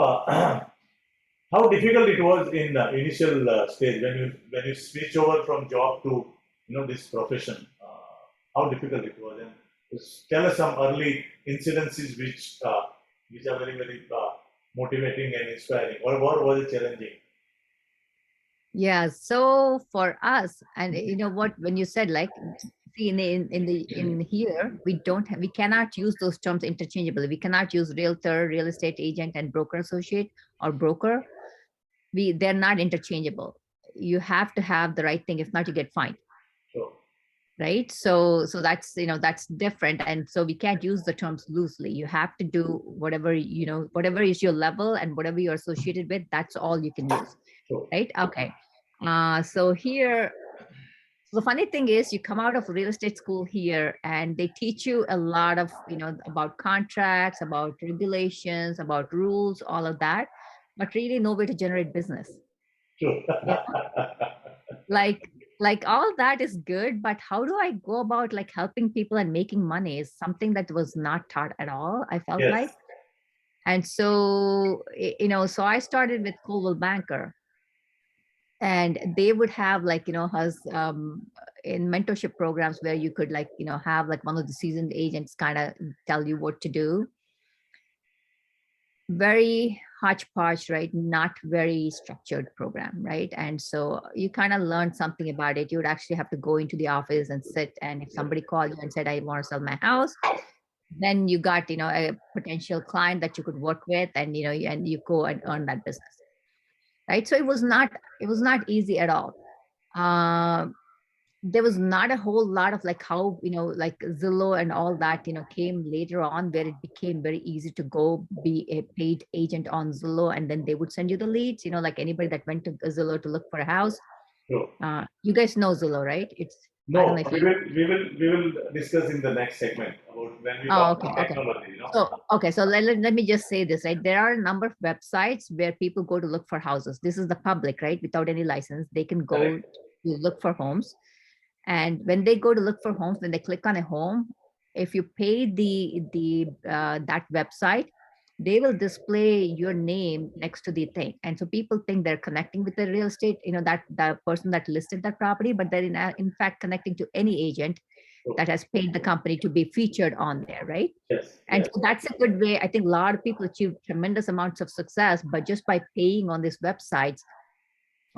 how difficult it was in the initial stage when you switch over from job to this profession? How difficult it was, and just tell us some early incidences which are very motivating and inspiring, or what was it challenging? Yeah. So for us, and when you said like, see in here we cannot use those terms interchangeably. We cannot use realtor, real estate agent, and broker associate or broker. They're not interchangeable. You have to have the right thing. If not, you get fined. Sure. Right. So that's that's different, and so we can't use the terms loosely. You have to do whatever whatever is your level and whatever you're associated with. That's all you can use. Sure. Right. Okay. So here, the funny thing is, you come out of real estate school here, and they teach you a lot of about contracts, about regulations, about rules, all of that, but really no way to generate business. Sure. Like like all that is good, but how do I go about like helping people and making money is something that was not taught at all, I felt like. Yes. And so, so I started with Coldwell Banker, and they would have like, has in mentorship programs where you could like, have like one of the seasoned agents kind of tell you what to do. Very hodgepodge, right? Not very structured program, right? And so you kind of learned something about it. You would actually have to go into the office and sit, and if somebody called you and said, I want to sell my house, then you got, a potential client that you could work with, and and you go and earn that business, right? So it was not easy at all. There was not a whole lot of like how, like Zillow and all that, came later on, where it became very easy to go be a paid agent on Zillow, and then they would send you the leads, like anybody that went to Zillow to look for a house. True. You guys know Zillow, right? I don't No, know if we will discuss in the next segment about when we Oh, talk okay, about okay. technology. So let me just say this, right? There are a number of websites where people go to look for houses. This is the public, right? Without any license, they can go Correct. to look for homes. And when they go to look for homes, when they click on a home, if you pay the that website, they will display your name next to the thing. And so people think they're connecting with the real estate, that the person that listed that property, but they're in fact connecting to any agent that has paid the company to be featured on there, right? Yes. And Yes. so that's a good way. I think a lot of people achieve tremendous amounts of success, but just by paying on these websites,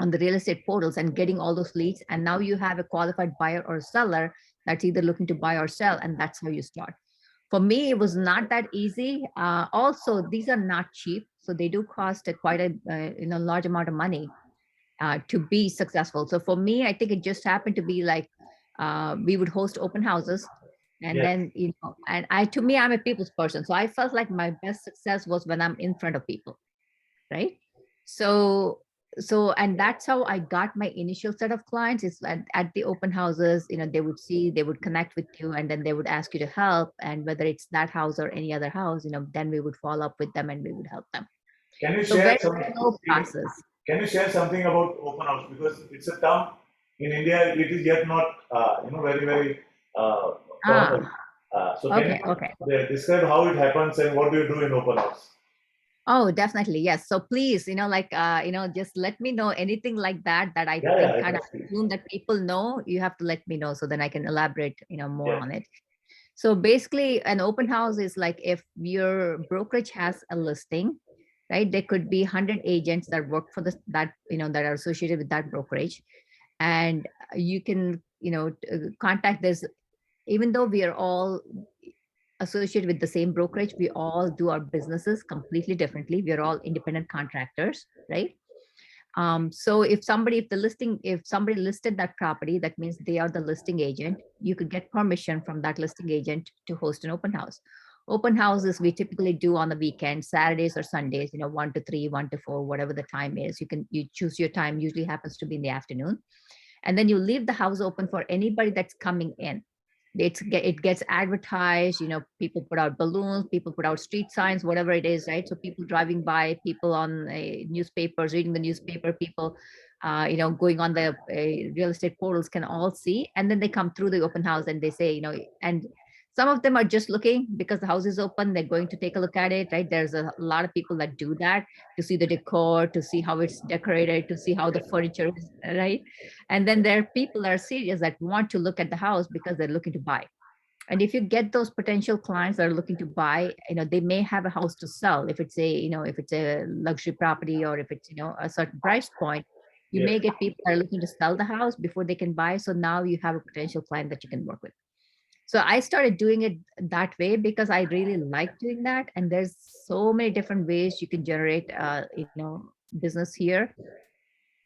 on the real estate portals, and getting all those leads. And now you have a qualified buyer or seller that's either looking to buy or sell, and that's how you start. For me, it was not that easy. Also, these are not cheap, so they do cost quite a large amount of money to be successful. So for me, I think it just happened to be like we would host open houses, and Yes. then and to me, I'm a people's person, so I felt like my best success was when I'm in front of people, right? So and that's how I got my initial set of clients. Is at the open houses, they would see, they would connect with you, and then they would ask you to help. And whether it's that house or any other house, then we would follow up with them and we would help them. Can you So share very some? slow process. Can you share something about open house, because it's a term in India. It is yet not very very common. Ah, So can okay, okay. you describe how it happens and what do you do in open house? Oh, definitely. Yes. So please, just let me know anything like that I Yeah, think yeah, kind of yes, please. assume that people know. You have to let me know so then I can elaborate, more Yes. on it. So basically, an open house is like if your brokerage has a listing, right? There could be 100 agents that work for that are associated with that brokerage. And you can, contact this, even though we are all associated with the same brokerage, we all do our businesses completely differently. We are all independent contractors, right? So if somebody listed that property, that means they are the listing agent. You could get permission from that listing agent to host an open house. Open houses we typically do on the weekend, Saturdays or Sundays, 1 to 3, 1 to 4, whatever the time is. You choose your time, usually happens to be in the afternoon. And then you leave the house open for anybody that's coming in. It gets advertised, people put out balloons, people put out street signs, whatever it is, right? So people driving by, people on newspapers, reading the newspaper, people going on the real estate portals can all see. And then they come through the open house and they say, and some of them are just looking because the house is open, they're going to take a look at it, right? There's a lot of people that do that to see the decor, to see how it's decorated, to see how the furniture is, right? And then there are people that are serious that want to look at the house because they're looking to buy. And if you get those potential clients that are looking to buy, they may have a house to sell. If it's a luxury property, or if it's, a certain price point, you Yes. may get people that are looking to sell the house before they can buy. So now you have a potential client that you can work with. So I started doing it that way because I really like doing that. And there's so many different ways you can generate, business here.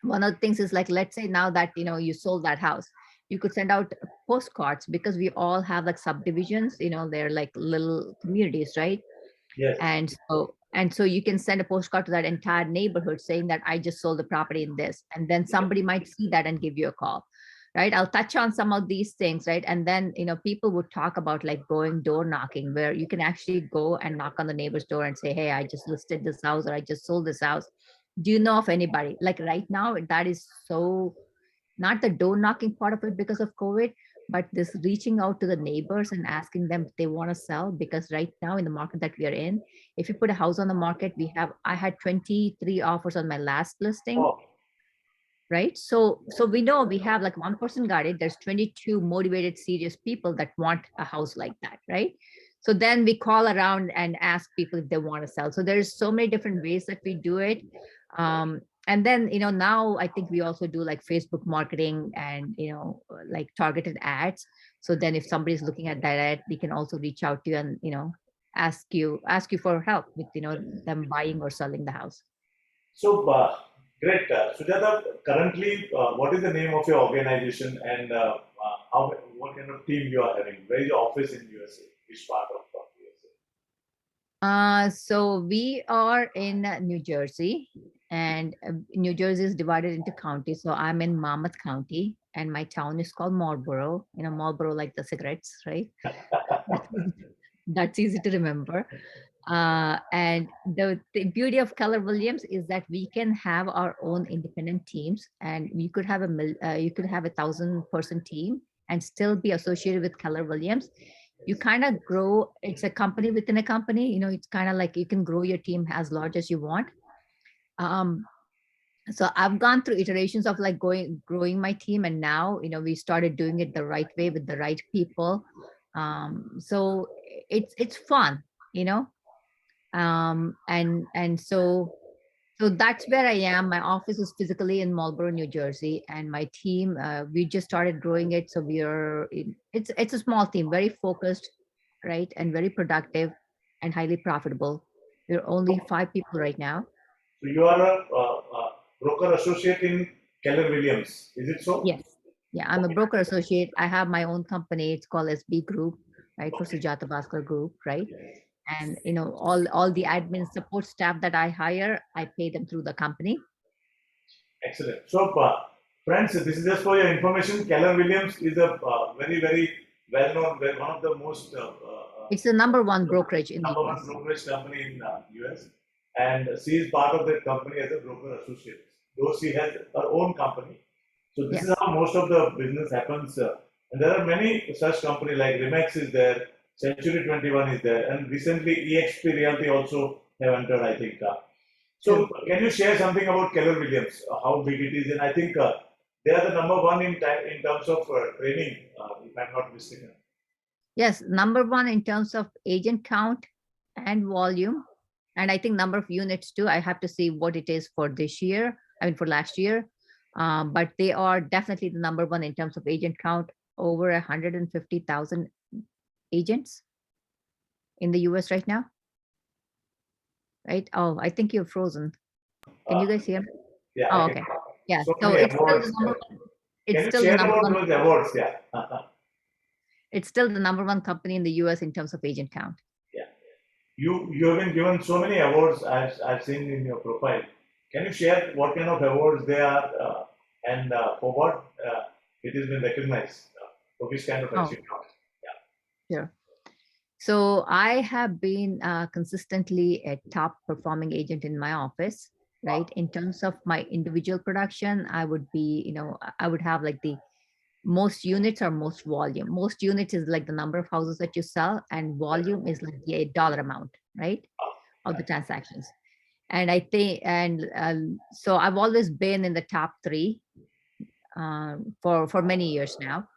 One of the things is like, let's say now that you sold that house, you could send out postcards, because we all have like subdivisions, they're like little communities, right? Yes. And so you can send a postcard to that entire neighborhood saying that I just sold the property in this, and then somebody might see that and give you a call, right? I'll touch on some of these things, right? And then people would talk about like going door knocking, where you can actually go and knock on the neighbor's door and say, hey, I just listed this house, or I just sold this house, do you know of anybody? Like right now, that is so not the door knocking part of it because of COVID, but this reaching out to the neighbors and asking them if they want to sell. Because right now in the market that we are in, if you put a house on the market, I had 23 offers on my last listing. Oh, Right. So we know we have like one person got it. There's 22 motivated, serious people that want a house like that. Right. So then we call around and ask people if they want to sell. So there's so many different ways that we do it. And then, now I think we also do like Facebook marketing and, like targeted ads. So then if somebody's looking at that ad, we can also reach out to you and, ask you for help with, them buying or selling the house. so great. Sujata, currently, what is the name of your organization and what kind of team you are having? Where is your office in USA? Which part of USA? So we are in New Jersey, and New Jersey is divided into counties. So I'm in Monmouth County, and my town is called Marlboro. Marlboro like the cigarettes, right? That's easy to remember. And the beauty of Keller Williams is that we can have our own independent teams, and you could have a 1,000-person team and still be associated with Keller Williams. You kind of grow. It's a company within a company. It's kind of like you can grow your team as large as you want. So I've gone through iterations of like growing my team, and now we started doing it the right way with the right people. So it's fun, and so that's where I am. My office is physically in Marlboro, New Jersey, and my team, we just started growing it. So it's a small team, very focused, right, and very productive and highly profitable. We're only 5 people right now. So you are a broker associate in Keller Williams, is it so? Yes. Yeah, I'm a broker associate. I have my own company. It's called SB Group, right, for Sujata Bhaskara Group, right? And all the admin support staff that I hire, I pay them through the company. Excellent. So, friends, this is just for your information. Keller Williams is a very, very well-known, one of the most. It's the number one brokerage in the number US. one brokerage company in US, and she is part of that company as a broker associate. Though she has her own company, so this is how most of the business happens. And there are many such companies like Remax is there, Century 21 is there, and recently EXP Realty also have entered, I think. So can you share something about Keller Williams, how big it is? And I think they are the number one in terms of training, if I'm not mistaken. Yes, number one in terms of agent count and volume. And I think number of units too. I have to see what it is for this year, for last year. But they are definitely the number one in terms of agent count, over 150,000 agents in the US right now. Right? Oh, I think you're frozen. Can you guys hear? Yeah. Oh, okay. Yeah. So it's still the number one. It's still the number one. Those awards, yeah. It's still the number one company in the US in terms of agent count. Yeah. You have been given so many awards I've seen in your profile. Can you share what kind of awards they are and for what it has been recognized? For which kind of achievement? Yeah. Sure. So I have been consistently a top performing agent in my office, right? In terms of my individual production, I would be, I would have like the most units or most volume. Most units is like the number of houses that you sell, and volume is like the dollar amount, right, of the transactions. And I think, so I've always been in the top 3 for many years now.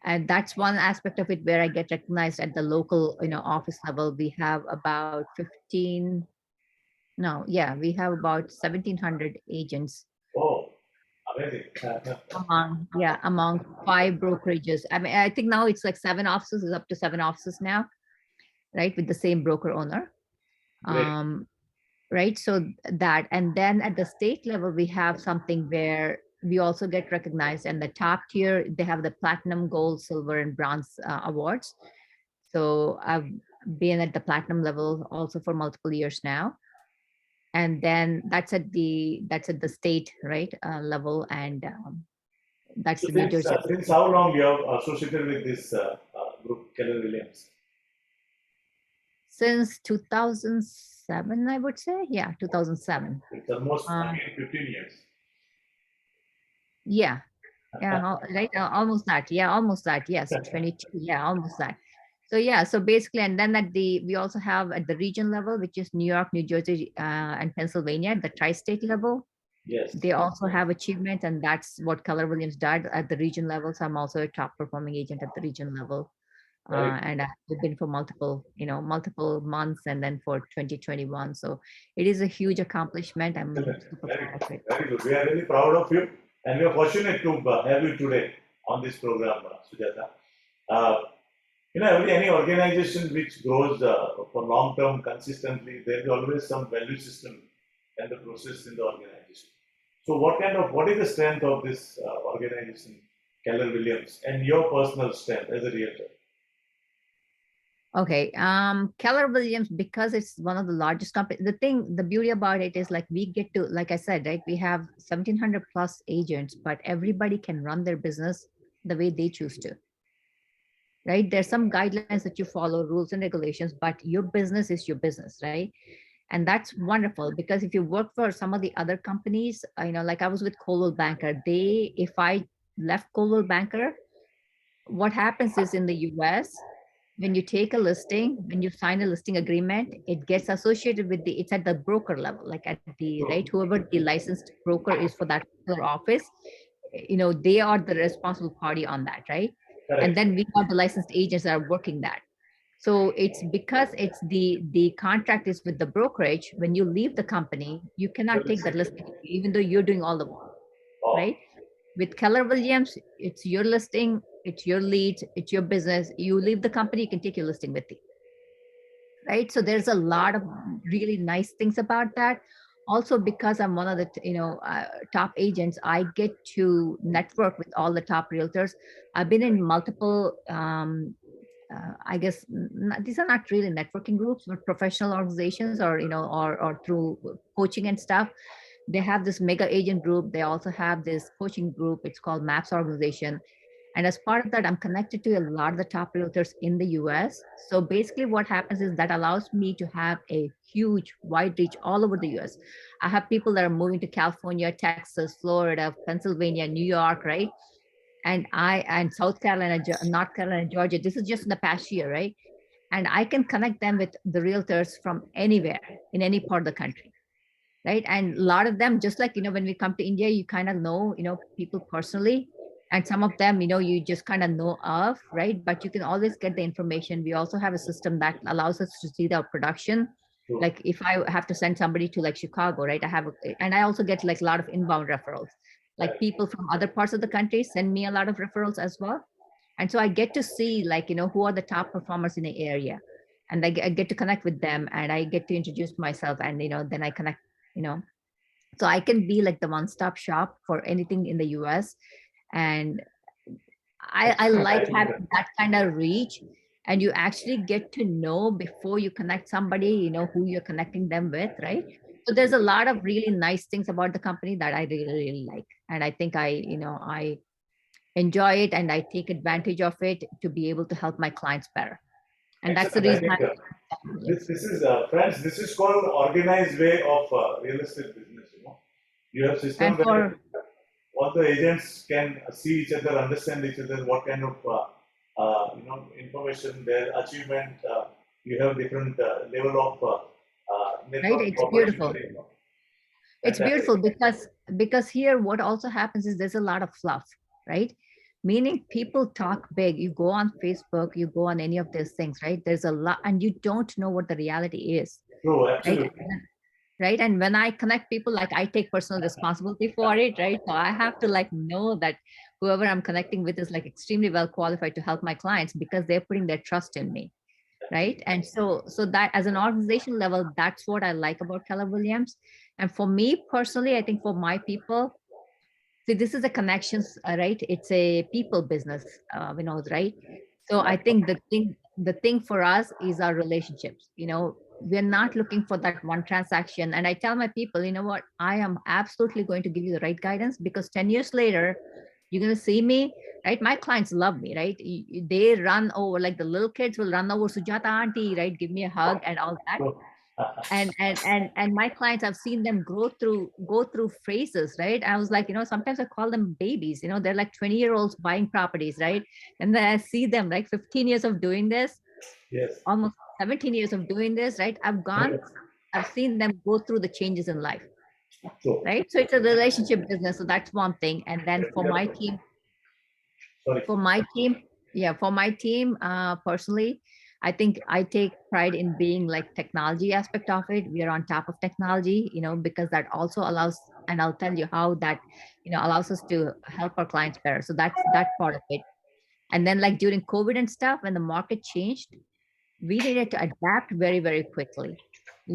And that's one aspect of it where I get recognized at the local, office level. We have about 15, no, yeah, we have about 1,700 agents. Oh, amazing. among 5 brokerages. I think now it's like 7 offices, it's up to 7 offices now, right, with the same broker owner. Right, so that, and then at the state level, we have something where we also get recognized, and the top tier, they have the platinum, gold, silver, and bronze awards. So I've been at the platinum level also for multiple years now. And then that's at the state, right, level, and that's the New Jersey. Since how long you are associated with this group, Keller Williams? Since 2007, I would say. Yeah, 2007. It's almost 15 years. Yeah. Yeah, right. Almost that. Yeah, almost that. Yes, 22. Yeah, almost that. So yeah, so basically, and then we also have at the region level, which is New York, New Jersey, and Pennsylvania, at the tri-state level. Yes. They also have achievement, and that's what Keller Williams did at the region level. So I'm also a top performing agent at the region level. And I've been for multiple months, and then for 2021. So it is a huge accomplishment. I'm super proud of it. Very good. We are really proud of you, and we are fortunate to have you today on this program, Sujata. Uh, any organization which grows for long term consistently, there is always some value system and the process in the organization. So, what is the strength of this organization, Keller Williams, and your personal strength as a realtor? Okay. Keller Williams, because it's one of the largest companies, the beauty about it is like we get to, like I said, right, we have 1,700 plus agents, but everybody can run their business the way they choose to, right? There's some guidelines that you follow, rules and regulations, but your business is your business, right? And that's wonderful, because if you work for some of the other companies, like I was with Coldwell Banker, if I left Coldwell Banker, what happens is in the US, when you take a listing, when you sign a listing agreement, it gets associated with it's at the broker level, like at the, right, whoever the licensed broker is for that particular office, they are the responsible party on that, right? Correct. And then we have the licensed agents that are working that. So it's because it's the contract is with the brokerage. When you leave the company, you cannot take that listing, even though you're doing all the work, right? With Keller Williams, it's your listing, it's your leads, it's your business. You leave the company, you can take your listing with you, right? So there's a lot of really nice things about that. Also, because I'm one of the top agents, I get to network with all the top realtors. I've been in multiple I guess these are not really networking groups, but professional organizations, or or through coaching and stuff. They have this mega agent group. They also have this coaching group. It's called MAPS organization. And as part of that, I'm connected to a lot of the top realtors in the US. So basically what happens is that allows me to have a huge wide reach all over the US. I have people that are moving to California, Texas, Florida, Pennsylvania, New York, right? And South Carolina, North Carolina, Georgia. This is just in the past year, right? And I can connect them with the realtors from anywhere in any part of the country, right? And a lot of them, just like when we come to India, you kind of know people personally, and some of them you just kind of know of, right? But you can always get the information. We also have a system that allows us to see the production. Like if I have to send somebody to like Chicago, right? And I also get like a lot of inbound referrals. Like people from other parts of the country send me a lot of referrals as well. And so I get to see like, who are the top performers in the area. And I get to connect with them, and I get to introduce myself, and then I connect, so I can be like the one-stop shop for anything in the US. And I like having that kind of reach, and you actually get to know before you connect somebody, who you're connecting them with, right? So there's a lot of really nice things about the company that I really, really like. And I think I enjoy it, and I take advantage of it to be able to help my clients better. And that's the reason this is friends. This is called organized way of real estate business. You have system where all the agents can see each other, understand each other, what kind of information, their achievement. You have different level of network. Right, it's beautiful. It's beautiful because here what also happens is there's a lot of fluff, right? Meaning people talk big. You go on Facebook, you go on any of these things, right? There's a lot, and you don't know what the reality is. True, absolutely. Right. And when I connect people, like I take personal responsibility for it, right? So I have to like know that whoever I'm connecting with is like extremely well qualified to help my clients, because they're putting their trust in me. Right. And so that as an organization level, that's what I like about Keller Williams. And for me personally, I think for my people, see, this is a connections, right? It's a people business, right? So I think the thing for us is our relationships. We're not looking for that one transaction. And I tell my people, you know what, I am absolutely going to give you the right guidance, because 10 years later, you're going to see me, right? My clients love me, right? They run over, like the little kids will run over, Sujata auntie, right? Give me a hug and all that. And my clients, I've seen them go through phases, right? I was like, sometimes I call them babies. They're like 20-year-olds buying properties, right? And then I see them like 15 years of doing this, Yes. almost 17 years of doing this, right? I've seen them go through the changes in life, So, right? So it's a relationship business. So that's one thing. And then for my team, sorry. personally, I think I take pride in being like technology aspect of it. We are on top of technology, because that also allows, and I'll tell you how that, allows us to help our clients better. So that's that part of it. And then like during COVID and stuff, when the market changed, we needed to adapt very, very quickly.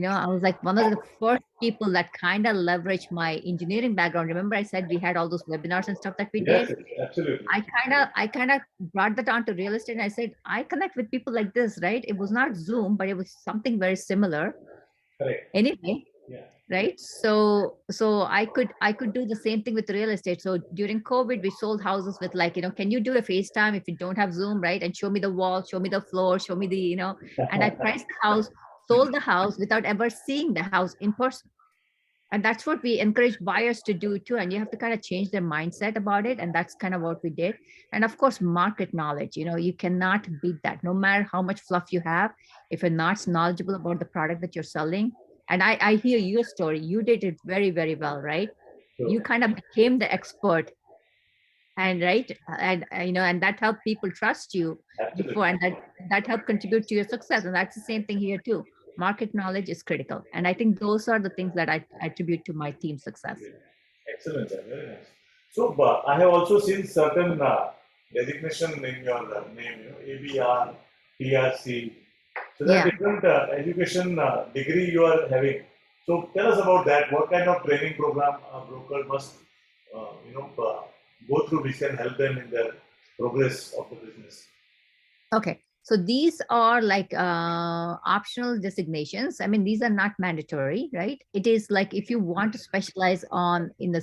I was like one of the first people that kind of leveraged my engineering background. Remember, I said we had all those webinars and stuff that we Yes, did. absolutely. I kind of brought that onto real estate. And I said, I connect with people like this, right? It was not Zoom, but it was something very similar. Correct. Anyway, Yeah. right? So I could do the same thing with real estate. So during COVID, we sold houses with like, can you do a FaceTime if you don't have Zoom, right? And show me the wall, show me the floor, show me and I priced the house, sold the house without ever seeing the house in person. And that's what we encourage buyers to do too. And you have to kind of change their mindset about it. And that's kind of what we did. And of course, market knowledge, you cannot beat that. No matter how much fluff you have, if you're not knowledgeable about the product that you're selling. And I hear your story. You did it very, very well, right? Sure. You kind of became the expert, and right. And that helped people trust you Absolutely. before, and that helped contribute to your success. And that's the same thing here too. Market knowledge is critical. And I think those are the things that I attribute to my team's success. Excellent, sir. Very nice. So, I have also seen certain designation in your name, ABR, PRC. So, there are Yeah. different education degree you are having. So, tell us about that. What kind of training program a broker must, go through, which can help them in their progress of the business? Okay. So these are like optional designations. I mean, these are not mandatory, right? It is like if you want to specialize on in the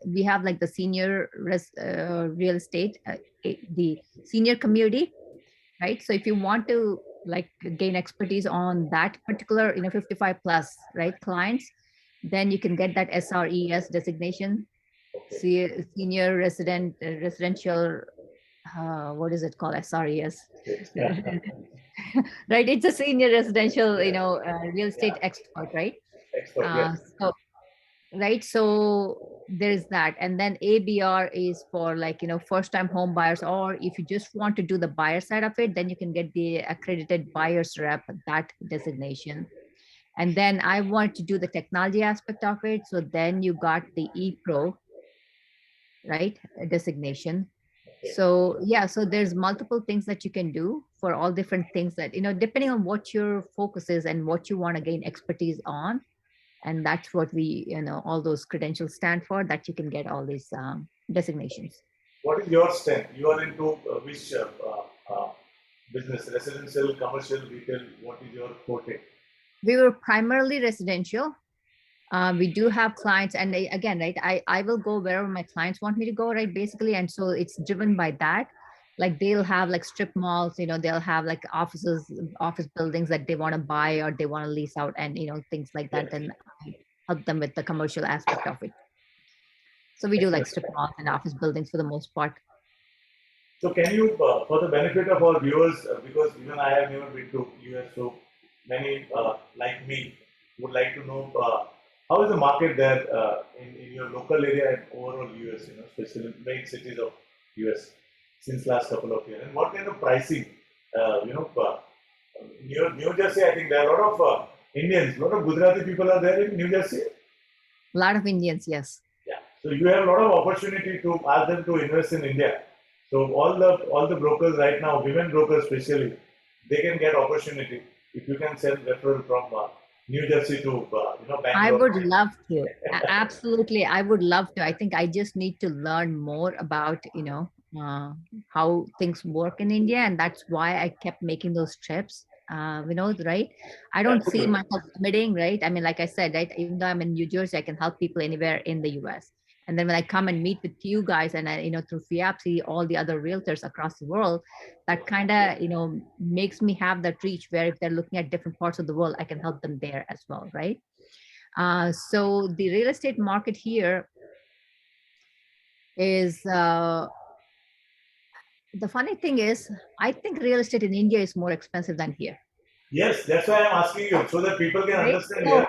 we have like the senior real estate, the senior community, right? So if you want to like gain expertise on that particular, 55 plus, right, clients, then you can get that SRES designation, senior residential. What is it called? SRES. Right, it's a senior residential, real estate expert, right? Expert, yes. So right, so there's that. And then ABR is for like, first time home buyers, or if you just want to do the buyer side of it, then you can get the accredited buyers rep, that designation. And then I want to do the technology aspect of it, so then you got the ePro, right, designation. So yeah, so there's multiple things that you can do for all different things that, depending on what your focus is and what you want to gain expertise on. And that's what we, all those credentials stand for, that you can get all these designations. What is your strength? You are into which business? Residential, commercial, retail? What is your forte? We were primarily residential. We do have clients, and again, right, I will go wherever my clients want me to go, right, basically. And so it's driven by that. Like they'll have like strip malls, they'll have like office buildings that they want to buy or they want to lease out, and things like that. Then I help them with the commercial aspect of it. So we do like strip malls and office buildings for the most part. So can you, for the benefit of our viewers, because even I have never been to US, so many like me would like to know how is the market there in your local area and overall US, especially main cities of US since last couple of years, and what kind of pricing, New Jersey, I think there are a lot of Indians, a lot of Gujarati people are there in New Jersey. A lot of Indians, yes. Yeah. So you have a lot of opportunity to ask them to invest in India. So all the brokers right now, women brokers especially, they can get opportunity if you can send referral from New Jersey to Bangalore. I would love to. Absolutely, I would love to. I think I just need to learn more about how things work in India, and that's why I kept making those trips. Right? I don't see myself limiting, right? I mean, like I said, right? Even though I'm in New Jersey, I can help people anywhere in the US. And then when I come and meet with you guys and I, through FIAPSI, all the other realtors across the world, that kind of, makes me have that reach where if they're looking at different parts of the world, I can help them there as well, right? So the real estate market here is, the funny thing is, I think real estate in India is more expensive than here. Yes, that's why I'm asking you, so that people can Right? understand here.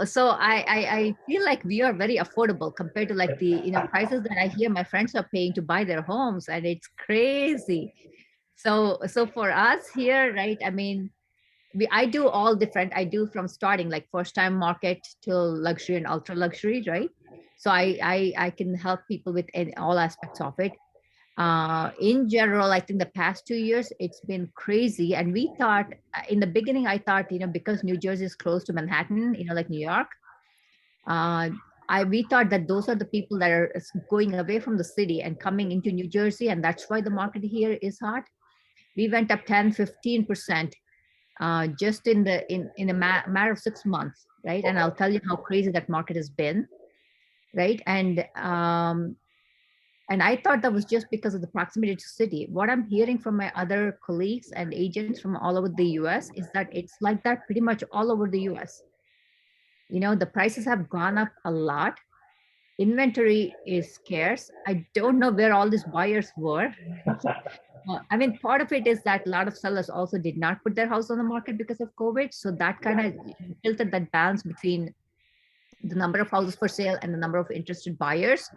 So I feel like we are very affordable compared to like the prices that I hear my friends are paying to buy their homes, and it's crazy. So for us here, right? I mean, I do all different. I do from starting like first time market till luxury and ultra luxury, right? So I can help people with all aspects of it. In general, I think the past 2 years it's been crazy, and we thought in the beginning, I thought because New Jersey is close to Manhattan, like New York, we thought that those are the people that are going away from the city and coming into New Jersey, and that's why the market here is hot. We went up 10-15% just in a matter of 6 months, right? And I'll tell you how crazy that market has been, right? And I thought that was just because of the proximity to city. What I'm hearing from my other colleagues and agents from all over the US is that it's like that pretty much all over the US. The prices have gone up a lot. Inventory is scarce. I don't know where all these buyers were. I mean, part of it is that a lot of sellers also did not put their house on the market because of COVID. So that kind of tilted that balance between the number of houses for sale and the number of interested buyers,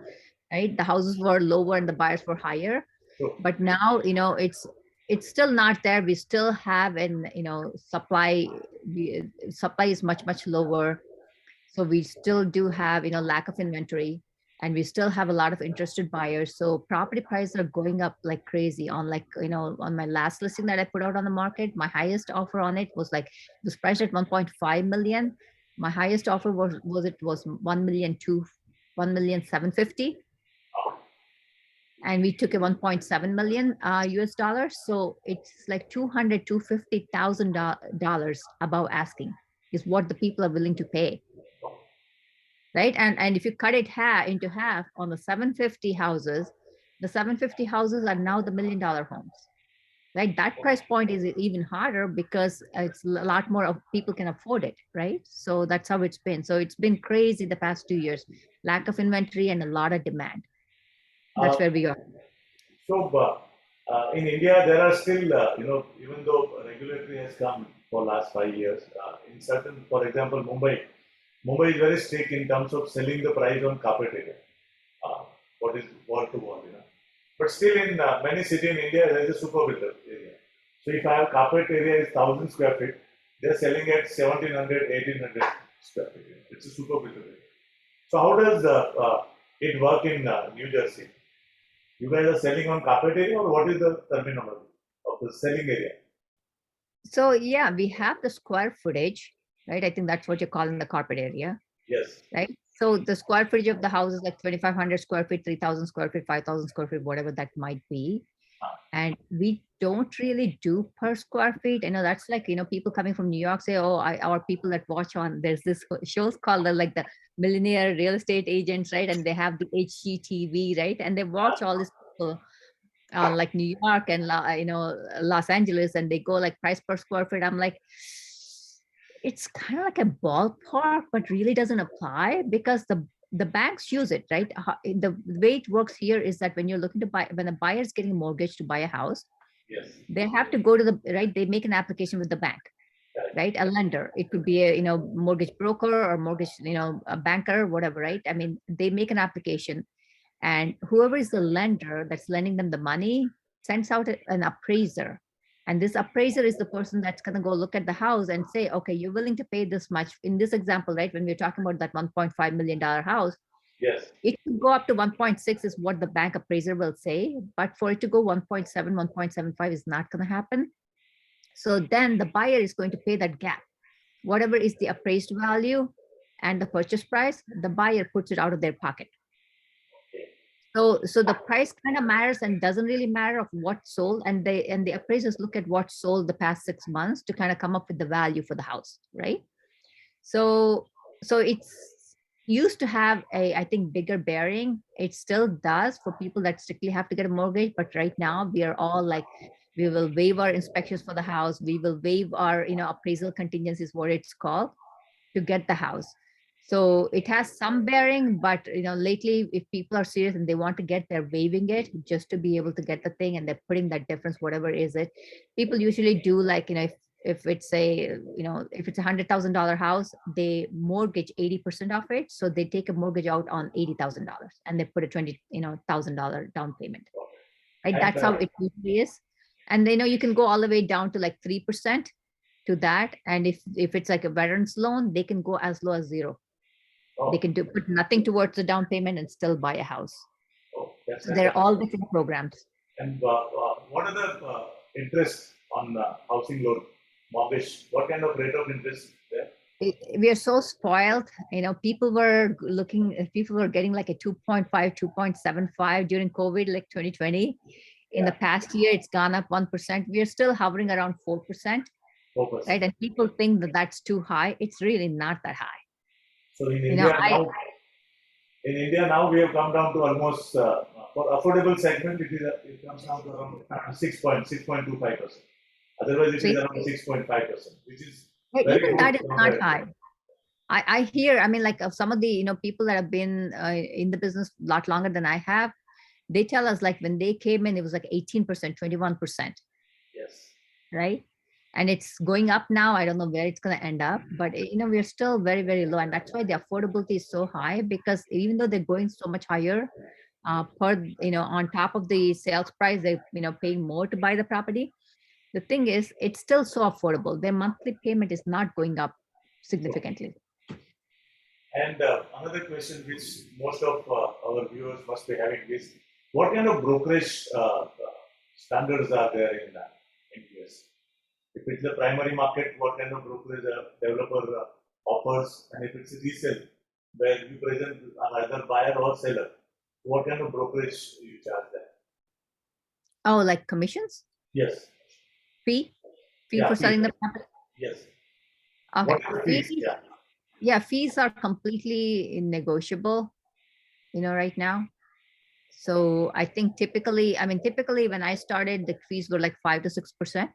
right? The houses were lower and the buyers were higher. But now, it's still not there. We still have supply. Supply is much, much lower. So we still do have, lack of inventory, and we still have a lot of interested buyers. So property prices are going up like crazy on on my last listing that I put out on the market. My highest offer on it was it was priced at 1.5 million. My highest offer was 1,750,000. And we took a 1.7 million US dollars. So it's like $250,000 above asking is what the people are willing to pay. Right. And if you cut it into half on the 750 houses, the 750 houses are now the $1 million homes. Right. That price point is even harder because it's a lot more of people can afford it. Right. So that's how it's been. So it's been crazy the past 2 years. Lack of inventory and a lot of demand. That's where we are. So in India, there are still, even though regulatory has come for last 5 years, in certain, for example, Mumbai is very strict in terms of selling the price on carpet area. What is wall to wall, But still, in many cities in India, there is a super builder area. So if I have carpet area is 1,000 square feet, they are selling at 1,700, 1,800 square feet. It's a super builder area. So how does it work in New Jersey? You guys are selling on carpet area, or what is the terminology of the selling area? So yeah, we have the square footage, right? I think that's what you're calling the carpet area. Yes. Right. So the square footage of the house is like 2,500 square feet, 3,000 square feet, 5,000 square feet, whatever that might be. And we don't really do per square feet. That's like, people coming from New York say, oh, our people that watch on, there's this shows called the millionaire real estate agents, right? And they have the HGTV, right? And they watch all these people like New York and Los Angeles, and they go like price per square feet. I'm like, it's kind of like a ballpark, but really doesn't apply because the banks use it, right? The way it works here is that when you're looking to buy, when a buyer is getting a mortgage to buy a house, yes, they have to go to the right. They make an application with the bank, right? A lender. It could be a mortgage broker or mortgage a banker, whatever, right? I mean, they make an application, and whoever is the lender that's lending them the money sends out an appraiser. And this appraiser is the person that's going to go look at the house and say, okay, you're willing to pay this much. In this example, right, when we're talking about that $1.5 million house, yes, it could go up to 1.6 is what the bank appraiser will say. But for it to go 1.7, 1.75 is not going to happen. So then the buyer is going to pay that gap. Whatever is the appraised value and the purchase price, the buyer puts it out of their pocket. So the price kind of matters and doesn't really matter of what sold, and the appraisers look at what sold the past 6 months to kind of come up with the value for the house, right? So it's used to have a, I think, bigger bearing. It still does for people that strictly have to get a mortgage. But right now we are all like, we will waive our inspections for the house. We will waive our, appraisal contingency is what it's called, to get the house. So it has some bearing, but lately, if people are serious and they want to get, they're waiving it just to be able to get the thing, and they're putting that difference, whatever is it. People usually do like, if it's a, if it's $100,000 house, they mortgage 80% of it. So they take a mortgage out on $80,000 and they put a $20,000 down payment. Right? And, That's how it usually is. And you can go all the way down to like 3% to that. And if it's like a veterans loan, they can go as low as zero. They can put nothing towards the down payment and still buy a house. So they're all different programs. And what are the interest on housing loan mortgage? What kind of rate of interest there? We are so spoiled. People were getting like a 2.5, 2.75 during COVID, like 2020. In the past year, it's gone up 1%. We are still hovering around 4%. 4%. Right? And people think that that's too high. It's really not that high. So in India now we have come down to almost for affordable segment it comes down to around 6.25%. Otherwise it is around 6.5%, which is even that is not high. I hear, I mean, like some of the people that have been in the business a lot longer than I have, they tell us like when they came in, it was like 18%, 21%. Yes. Right. And it's going up now. I don't know where it's going to end up, but we're still very, very low. And that's why the affordability is so high, because even though they're going so much higher on top of the sales price, they paying more to buy the property. The thing is, it's still so affordable. Their monthly payment is not going up significantly. And another question which most of our viewers must be having is, what kind of brokerage standards are there in US? If it's the primary market, what kind of brokerage a developer offers, and if it's a resale, where you present either buyer or seller, what kind of brokerage you charge there? Oh, like commissions? Yes. Fee for selling the property? Yes. Okay. What are fees? Yeah, fees are completely negotiable, right now. So I think typically when I started, the fees were like 5 to 6%.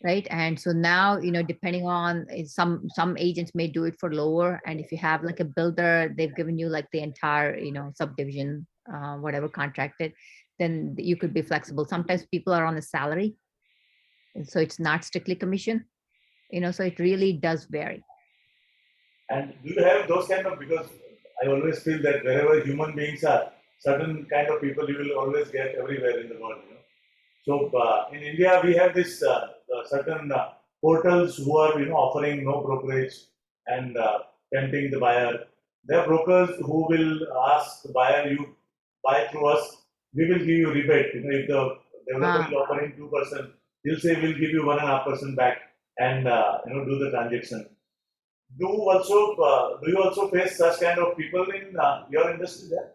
Right. And so now, depending on some agents may do it for lower. And if you have like a builder, they've given you like the entire, subdivision, whatever contracted, then you could be flexible. Sometimes people are on a salary. And so it's not strictly commission, so it really does vary. And do you have those kind of, because I always feel that wherever human beings are, certain kind of people you will always get everywhere in the world, So in India, we have this certain portals who are offering no brokerage and tempting the buyer. There are brokers who will ask the buyer, you buy through us, we will give you rebate. If the developer is offering 2%, he'll say we'll give you 1.5% back and do the transaction. Do you also face such kind of people in your industry there?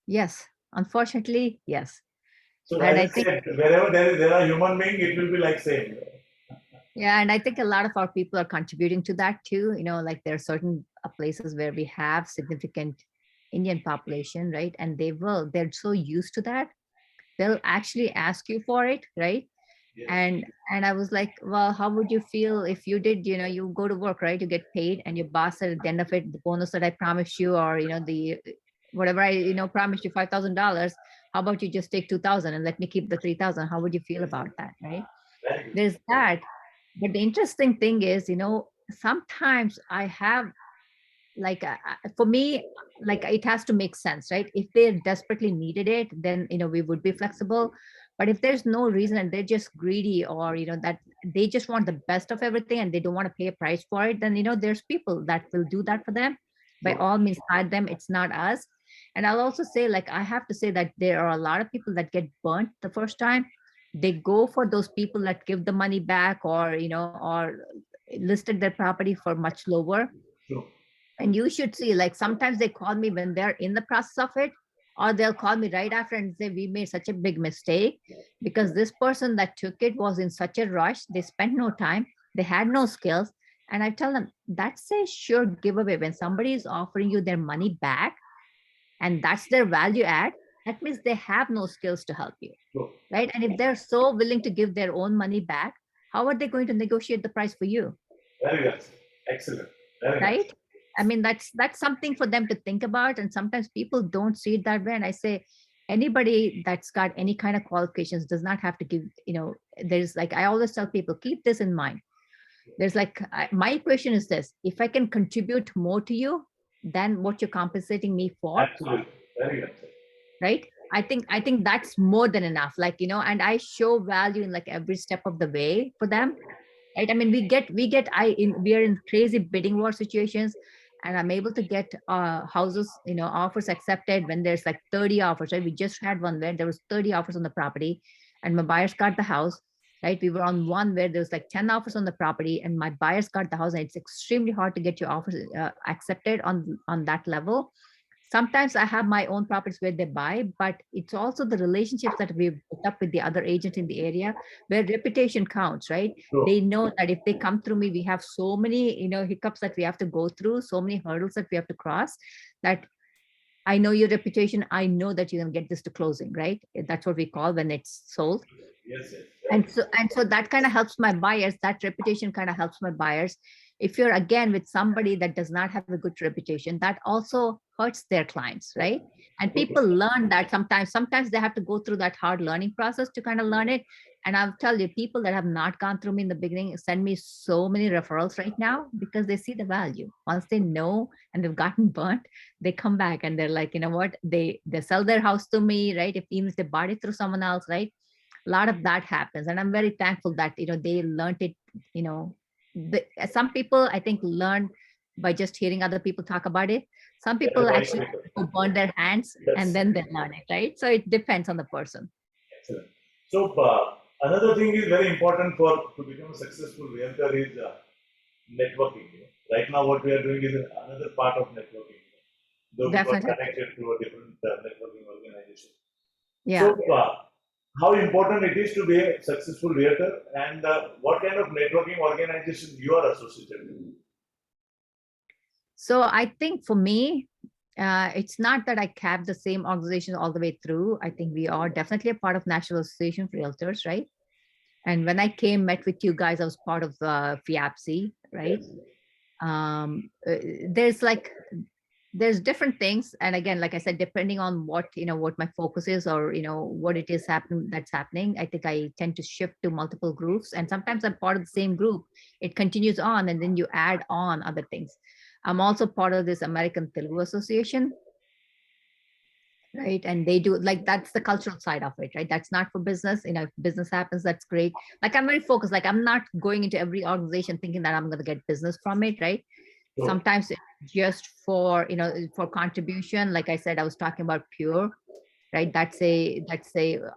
Yes, unfortunately, yes. So as I said, wherever there are human beings, it will be like same. Yeah, and I think a lot of our people are contributing to that too. Like there are certain places where we have significant Indian population, right? And they're so used to that, they'll actually ask you for it, right? Yes. And I was like, well, how would you feel if you did, you go to work, right? You get paid, and your boss said at the end of it, the bonus that I promised you, or the whatever I promised you $5,000. How about you just take 2,000 and let me keep the 3,000? How would you feel about that, right? There's that. But the interesting thing is, sometimes I have like for me, like it has to make sense, right? If they desperately needed it, then we would be flexible. But if there's no reason and they're just greedy, or that they just want the best of everything and they don't want to pay a price for it, then there's people that will do that for them. By all means, hire them. It's not us. And I'll also say, like, I have to say that there are a lot of people that get burnt the first time. They go for those people that give the money back, or or listed their property for much lower. Sure. And you should see, like, sometimes they call me when they're in the process of it, or they'll call me right after and say, we made such a big mistake because this person that took it was in such a rush. They spent no time. They had no skills. And I tell them that's a sure giveaway. When somebody is offering you their money back and that's their value add, that means they have no skills to help you. True. Right. And if they're so willing to give their own money back, how are they going to negotiate the price for you? Very well. Excellent. Very Right. nice. I mean, that's something for them to think about. And sometimes people don't see it that way. And I say, anybody that's got any kind of qualifications does not have to give, there's like, I always tell people, keep this in mind. There's like, my question is this: if I can contribute more to you than what you're compensating me for, Absolutely. Very nice. right? I think that's more than enough. Like, and I show value in like every step of the way for them. Right? I mean, we are in crazy bidding war situations, and I'm able to get houses, offers accepted when there's like 30 offers. Right? We just had one where there was 30 offers on the property, and my buyers got the house. Right? We were on one where there was like 10 offers on the property, and my buyers got the house. And it's extremely hard to get your offers accepted on that level. Sometimes I have my own properties where they buy, but it's also the relationships that we've built up with the other agent in the area where reputation counts, right? True. They know that if they come through me, we have so many, hiccups that we have to go through, so many hurdles that we have to cross, that I know your reputation. I know that you're going to get this to closing, right? That's what we call when it's sold. Yes, yes. And so that kind of helps my buyers. That reputation kind of helps my buyers. If you're again with somebody that does not have a good reputation, that also hurts their clients, right? And people learn that sometimes they have to go through that hard learning process to kind of learn it. And I'll tell you, people that have not gone through me in the beginning send me so many referrals right now because they see the value. Once they know and they've gotten burnt, they come back and they're like, you know what, they sell their house to me, right? If even if they bought it through someone else, right? A lot of that happens, and I'm very thankful that they learned it. Some people I think learn by just hearing other people talk about it. Some people Right. actually burn their hands and then they learn it, right? So it depends on the person. Excellent. So another thing is very important to become a successful realtor is networking. Right now, what we are doing is another part of networking. Though we got Definitely. connected to a different networking organization. Yeah. So how important it is to be a successful realtor, and what kind of networking organization you are associated with? So I think for me, it's not that I kept the same organization all the way through. I think we are definitely a part of National Association of Realtors, right? And when I met with you guys, I was part of FIAPC, right? There's different things, and again, like I said, depending on what my focus is, or what it is that's happening, I think I tend to shift to multiple groups, and sometimes I'm part of the same group. It continues on, and then you add on other things. I'm also part of this American Telugu Association, right? And they do, like, that's the cultural side of it, right? That's not for business. If business happens, that's great. Like, I'm very focused. Like, I'm not going into every organization thinking that I'm going to get business from it, right? Sure. Sometimes it's just for for contribution. Like I said, I was talking about Pure, right? That's a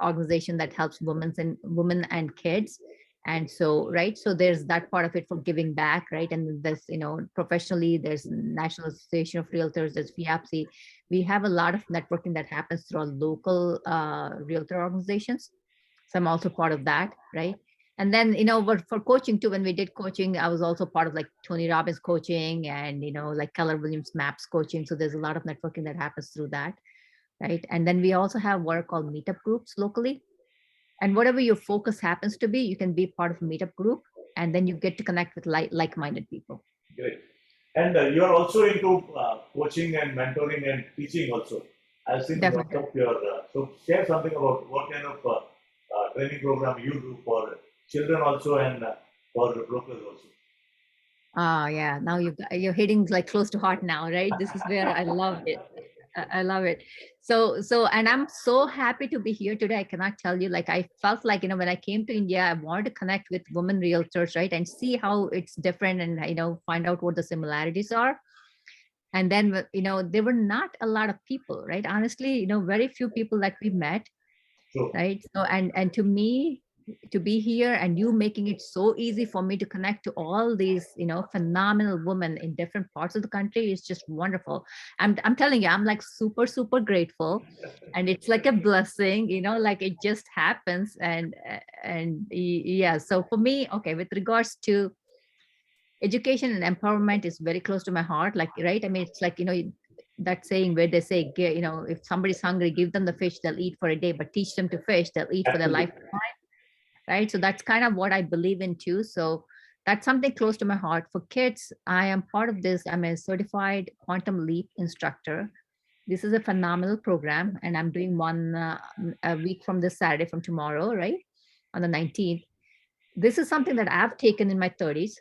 organization that helps women and kids. And so, right, so there's that part of it for giving back, right? And there's professionally, there's National Association of Realtors, there's FIAPC. We have a lot of networking that happens through our local realtor organizations. So I'm also part of that, right? And then, but for coaching too, when we did coaching, I was also part of like Tony Robbins coaching and, like Keller Williams Maps coaching. So there's a lot of networking that happens through that, right? And then we also have what are called meetup groups locally. And whatever your focus happens to be, you can be part of a meetup group, and then you get to connect with like-minded people. Great. And you are also into coaching and mentoring and teaching also. I've seen lots Definitely. of your, so share something about what kind of training program you do for children also and for brokers also. Yeah. Now you're hitting like close to heart now, right? This is where I love it. I love it. So, and I'm so happy to be here today. I cannot tell you, like, I felt like, when I came to India, I wanted to connect with women realtors, right? And see how it's different and, find out what the similarities are. And then, there were not a lot of people, right? Honestly, very few people that we met. Sure. Right. So, and to me, to be here and you making it so easy for me to connect to all these, phenomenal women in different parts of the country is just wonderful. I'm telling you, I'm like super, super grateful. And it's like a blessing, like it just happens. And yeah, so for me, okay, with regards to education and empowerment is very close to my heart. Like, right? I mean, it's like, that saying where they say, if somebody's hungry, give them the fish, they'll eat for a day, but teach them to fish, they'll eat for their Absolutely. lifetime. Right? So that's kind of what I believe in too. So that's something close to my heart. For kids, I am part of this. I'm a certified quantum leap instructor. This is a phenomenal program, and I'm doing one a week from this Saturday, from tomorrow, right? On the 19th. This is something that I've taken in my 30s,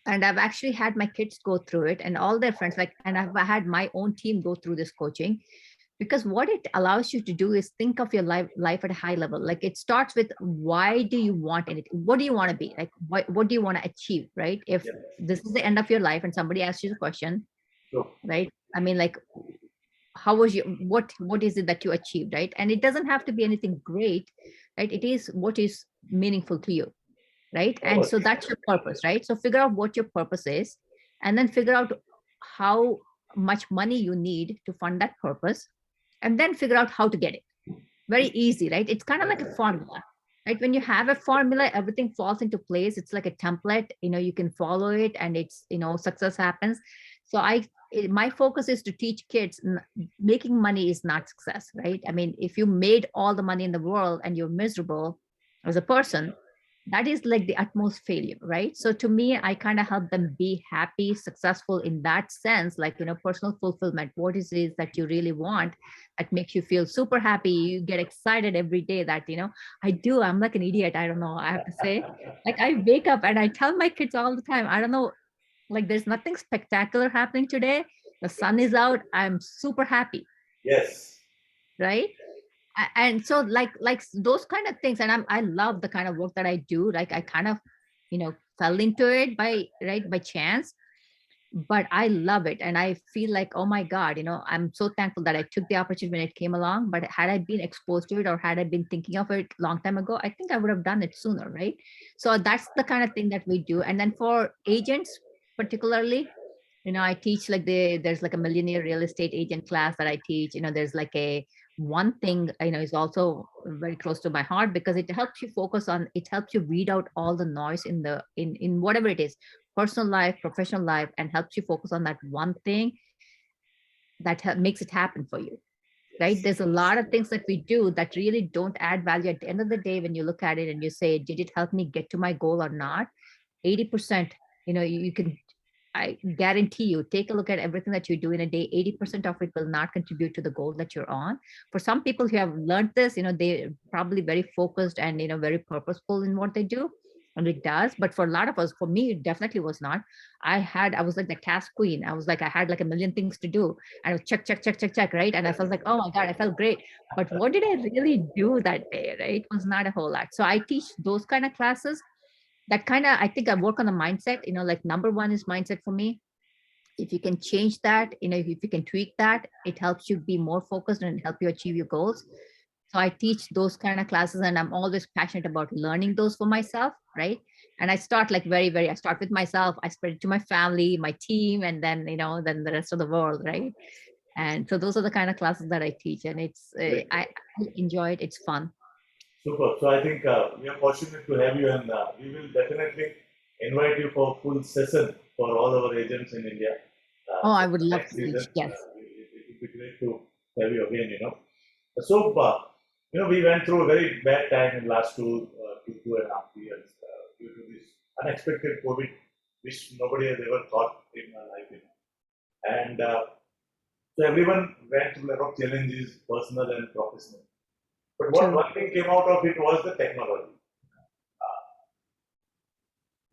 and I've actually had my kids go through it and all their friends, like, and I've had my own team go through this coaching, because what it allows you to do is think of your life at a high level. Like, it starts with, why do you want anything? What do you want to be? Like, what do you want to achieve, right? If this is the end of your life and somebody asks you the question, right? I mean, like, how was you, what is it that you achieved, right? And it doesn't have to be anything great, right? It is what is meaningful to you, right? And so that's your purpose, right? So figure out what your purpose is, and then figure out how much money you need to fund that purpose, and then figure out how to get it. Very easy, right? It's kind of like a formula, right? When you have a formula, everything falls into place. It's like a template, you can follow it, and it's, success happens. So my focus is to teach kids making money is not success, right? I mean, if you made all the money in the world and you're miserable as a person, that is like the utmost failure, right? So to me, I kind of help them be happy, successful in that sense, like, personal fulfillment. What is it that you really want that makes you feel super happy? You get excited every day that, I'm like an idiot. I don't know. I have to say, like, I wake up and I tell my kids all the time, I don't know, like, there's nothing spectacular happening today. The sun is out. I'm super happy. Yes. Right. And so like those kind of things, and I love the kind of work that I do. Like, I kind of fell into it by chance, but I love it, and I feel like, oh my god, I'm so thankful that I took the opportunity when it came along. But had I been exposed to it, or had I been thinking of it long time ago, I think I would have done it sooner, right? So that's the kind of thing that we do. And then for agents particularly, I teach, like, there's like a millionaire real estate agent class that I teach. There's like a one thing, is also very close to my heart, because it helps you it helps you weed out all the noise in whatever it is, personal life, professional life, and helps you focus on that one thing that makes it happen for you, right? There's a lot of things that we do that really don't add value. At the end of the day, when you look at it and you say, did it help me get to my goal or not? 80%, you can, I guarantee you, take a look at everything that you do in a day. 80% of it will not contribute to the goal that you're on. For some people who have learned this, they're probably very focused and, very purposeful in what they do. And it does. But for a lot of us, for me, it definitely was not. I was like the task queen. I was like, I had like a million things to do. And I was check, right? And I felt like, oh my God, I felt great. But what did I really do that day, right? It was not a whole lot. So I teach those kind of classes. That kind of, I think I work on the mindset, like number one is mindset for me. If you can change that, if you can tweak that, it helps you be more focused and help you achieve your goals. So I teach those kind of classes, and I'm always passionate about learning those for myself, right? And I start like I start with myself, I spread it to my family, my team, and then, then the rest of the world, right? And so those are the kind of classes that I teach, and it's, I enjoy it. It's fun. Super. So I think we are fortunate to have you, and we will definitely invite you for full session for all our agents in India. Oh, I would love to season. teach. Yes. It would be great to have you again. So, we went through a very bad time in last two and a half years due to this unexpected COVID, which nobody has ever thought in my life. And so everyone went through a lot of challenges, personal and professional. But one thing came out of it was the technology.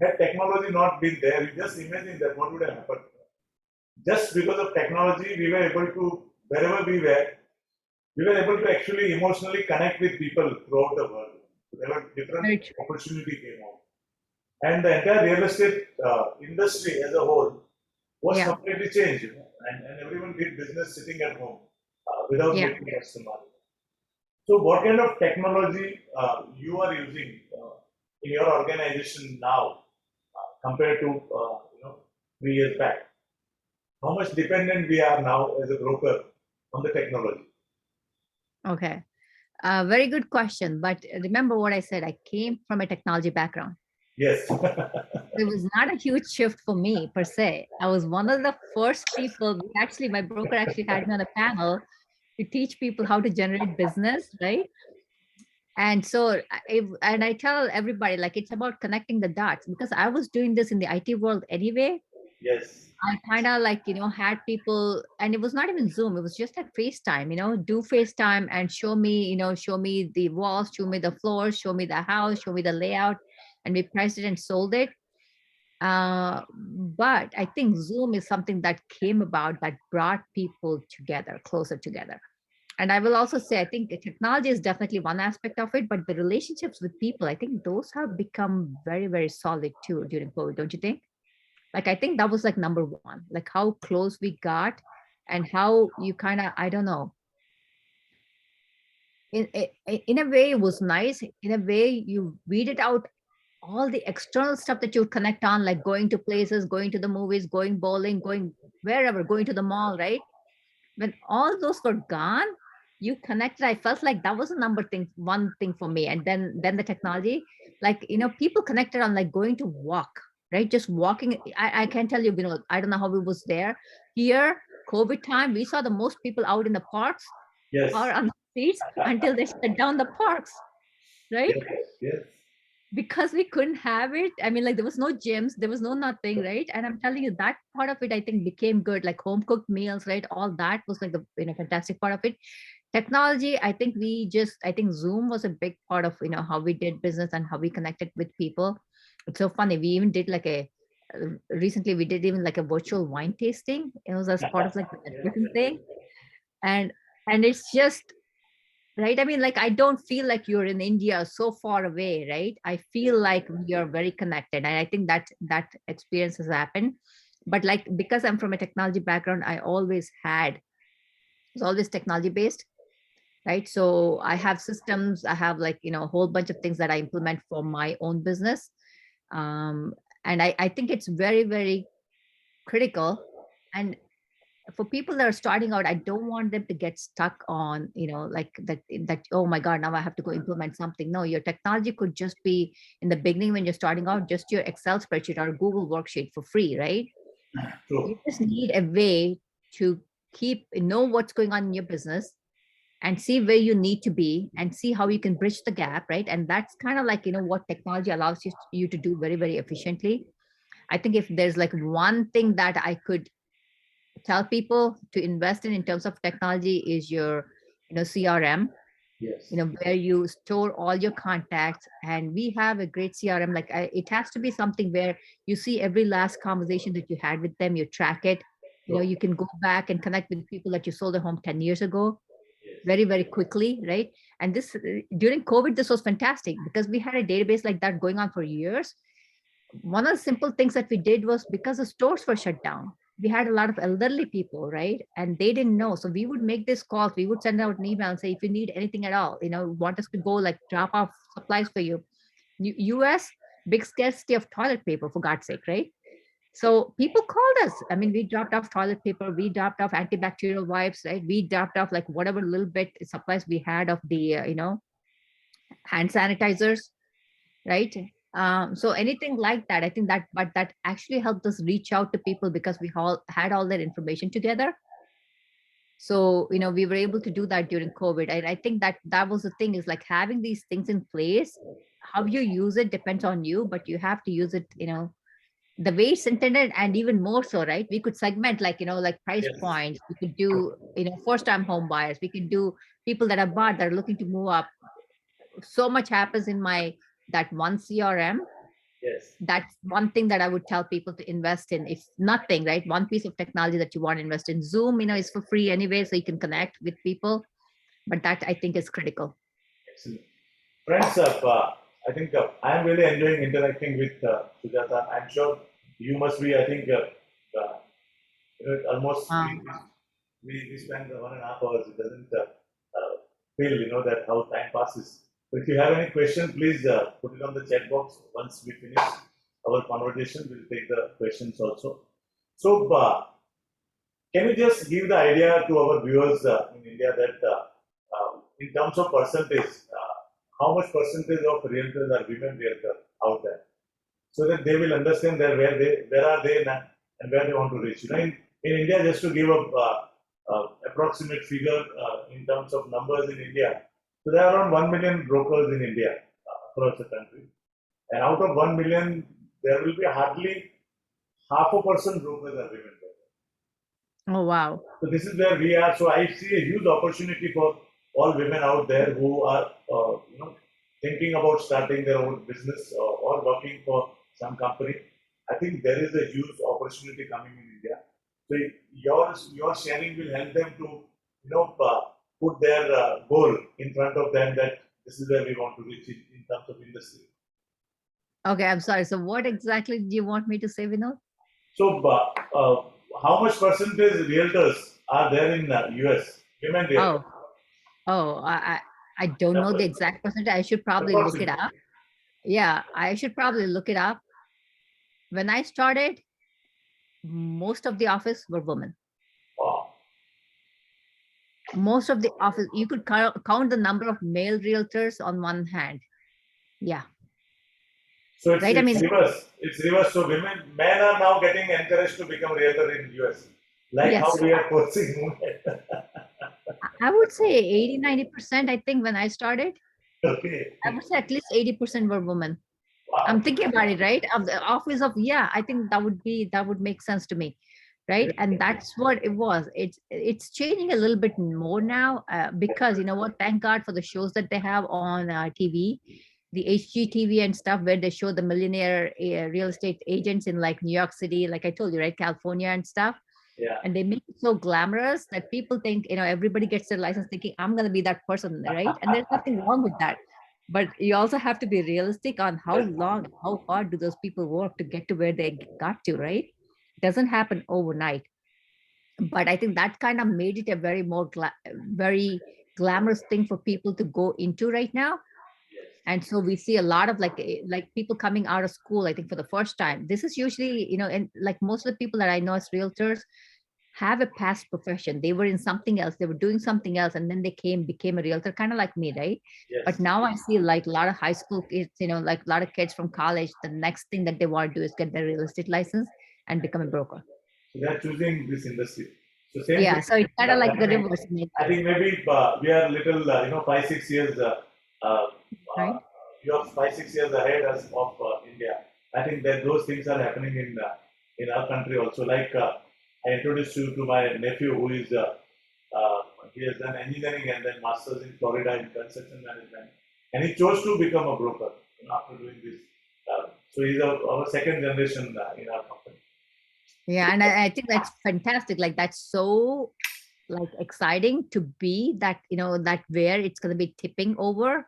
Had technology not been there, you just imagine that what would have happened. Just because of technology, we were able to, wherever we were able to actually emotionally connect with people throughout the world. There were different opportunities came out. And the entire real estate industry as a whole was completely changed. And everyone did business sitting at home without meeting customers. So what kind of technology you are using in your organization now compared to 3 years back? How much dependent we are now as a broker on the technology? Okay. Very good question. But remember what I said, I came from a technology background. Yes. It was not a huge shift for me per se. I was one of the first people. Actually, my broker actually had me on a panel to teach people how to generate business, right? And so, and I tell everybody, like, it's about connecting the dots, because I was doing this in the IT world anyway. Yes. I kind of like, had people, and it was not even Zoom, it was just like FaceTime, do FaceTime and show me, show me the walls, show me the floors, show me the house, show me the layout, and we priced it and sold it. But I think Zoom is something that came about that brought people together, closer together. And I will also say, I think technology is definitely one aspect of it, but the relationships with people, I think those have become very, very solid too during COVID, don't you think? Like, I think that was like number one, like how close we got and how you kind of, I don't know, in a way it was nice. In a way, you weeded out all the external stuff that you would connect on, like going to places, going to the movies, going bowling, going wherever, going to the mall, right? When all those were gone, you connected. I felt like that was a one thing for me. And then the technology, like, people connected on like going to walk, right? Just walking. I can't tell you, I don't know how it was there. Here, COVID time, we saw the most people out in the parks Yes. or on the streets until they shut down the parks, right? Yes. Yes. Because we couldn't have it. I mean, like, there was no gyms, there was no nothing, right? And I'm telling you, that part of it, I think, became good, like home cooked meals, right? All that was like the fantastic part of it. Technology, I think I think Zoom was a big part of how we did business and how we connected with people. It's so funny. We even did like recently we did even like a virtual wine tasting. It was as part of like the networking thing. And it's just right. I mean, like, I don't feel like you're in India so far away, right? I feel like we are very connected, and I think that experience has happened. But like, because I'm from a technology background, it's always technology based, right? So I have systems, I have like, a whole bunch of things that I implement for my own business. And I think it's very, very critical. And for people that are starting out, I don't want them to get stuck on, like that, oh my God, now I have to go implement something. No, your technology could just be in the beginning when you're starting out, just your Excel spreadsheet or Google worksheet for free, right? True. You just need a way to know what's going on in your business and see where you need to be and see how you can bridge the gap, right? And that's kind of like, what technology allows you to do very, very efficiently. I think if there's like one thing that I could tell people to invest in terms of technology is your CRM. Yes. Where you store all your contacts. And we have a great CRM. Like, it has to be something where you see every last conversation that you had with them, you track it. You can go back and connect with people that you sold a home 10 years ago very, very quickly, right? And this during COVID, this was fantastic because we had a database like that going on for years. One of the simple things that we did was, because the stores were shut down, we had a lot of elderly people, right? And they didn't know. So we would make this calls, we would send out an email and say, if you need anything at all, want us to go like drop off supplies for you. US, big scarcity of toilet paper, for God's sake, right? So people called us. I mean, we dropped off toilet paper, we dropped off antibacterial wipes, right? We dropped off like whatever little bit supplies we had of the, hand sanitizers, right? So anything like that, I think but that actually helped us reach out to people because we all had all that information together. So, we were able to do that during COVID. And I think that was the thing, is like having these things in place. How you use it depends on you, but you have to use it, the way it's intended, and even more so, right? We could segment, like, like price Yes. points. We could do, first time home buyers. We could do people that are bought, that are looking to move up. So much happens in that one CRM. Yes. That's one thing that I would tell people to invest in. If nothing, right? One piece of technology that you want to invest in. Zoom, is for free anyway, so you can connect with people. But that, I think, is critical. Excellent. Friends, I think I am really enjoying interacting with Sujata. I'm sure you must be. I think almost we spend 1.5 hours. It doesn't feel that how time passes. So if you have any question, please put it on the chat box. Once we finish our conversation, we'll take the questions also. So can you just give the idea to our viewers in India that in terms of percentage, how much percentage of realtors are women realtors out there? so that they will understand that where are they now and where they want to reach. In India, just to give a approximate figure in terms of numbers in India, so there are around 1 million brokers in India across the country, and out of 1 million, there will be hardly half a percent brokers are women. Oh, wow. So this is where we are. So I see a huge opportunity for all women out there who are, thinking about starting their own business or working for some company. I think there is a huge opportunity coming in India. So your sharing will help them to, put their goal in front of them that this is where we want to reach in terms of industry. Okay, I'm sorry. So what exactly do you want me to say, Vinod? So how much percentage realtors are there in US? Women realtors. I don't know the exact percentage. I should probably look it up. Yeah, I should probably look it up. When I started, most of the office were women. Wow. Most of the office, you could count the number of male realtors on one hand. Yeah. So it's, right. it's reverse. It's reverse. So men are now getting encouraged to become realtor in US, like yes. how we are forcing women. I would say 80-90%. I think when I started, Okay. I would say at least 80% were women. Wow. I'm thinking about it, right? Of the office of, yeah, I think that would make sense to me, right? And that's what it was. It's changing a little bit more now because you know what? Thank God for the shows that they have on TV, the HGTV and stuff, where they show the millionaire real estate agents in like New York City, like I told you, right, California and stuff. Yeah. And they make it so glamorous that people think, everybody gets their license thinking, I'm going to be that person, right? And there's nothing wrong with that. But you also have to be realistic on how long, how hard do those people work to get to where they got to, right? It doesn't happen overnight. But I think that kind of made it a very glamorous thing for people to go into right now. And so we see a lot of like people coming out of school, I think for the first time. This is usually, and like most of the people that I know as realtors have a past profession. They were in something else. They were doing something else. And then they became a realtor, kind of like me, right? Yes. But now I see like a lot of high school kids, like a lot of kids from college, the next thing that they want to do is get their real estate license and become a broker. So they're choosing this industry. So same yeah, thing. so it's kind of like the reverse. I think maybe we are little, 5-6 years, right? you're 5-6 years ahead of India. I think that those things are happening in our country also. Like I introduced you to my nephew who is he has done engineering and then masters in Florida in construction management, and he chose to become a broker after doing this. So he's our second generation in our company. Yeah, and I think that's fantastic. Like that's so like exciting to be that that where it's going to be tipping over.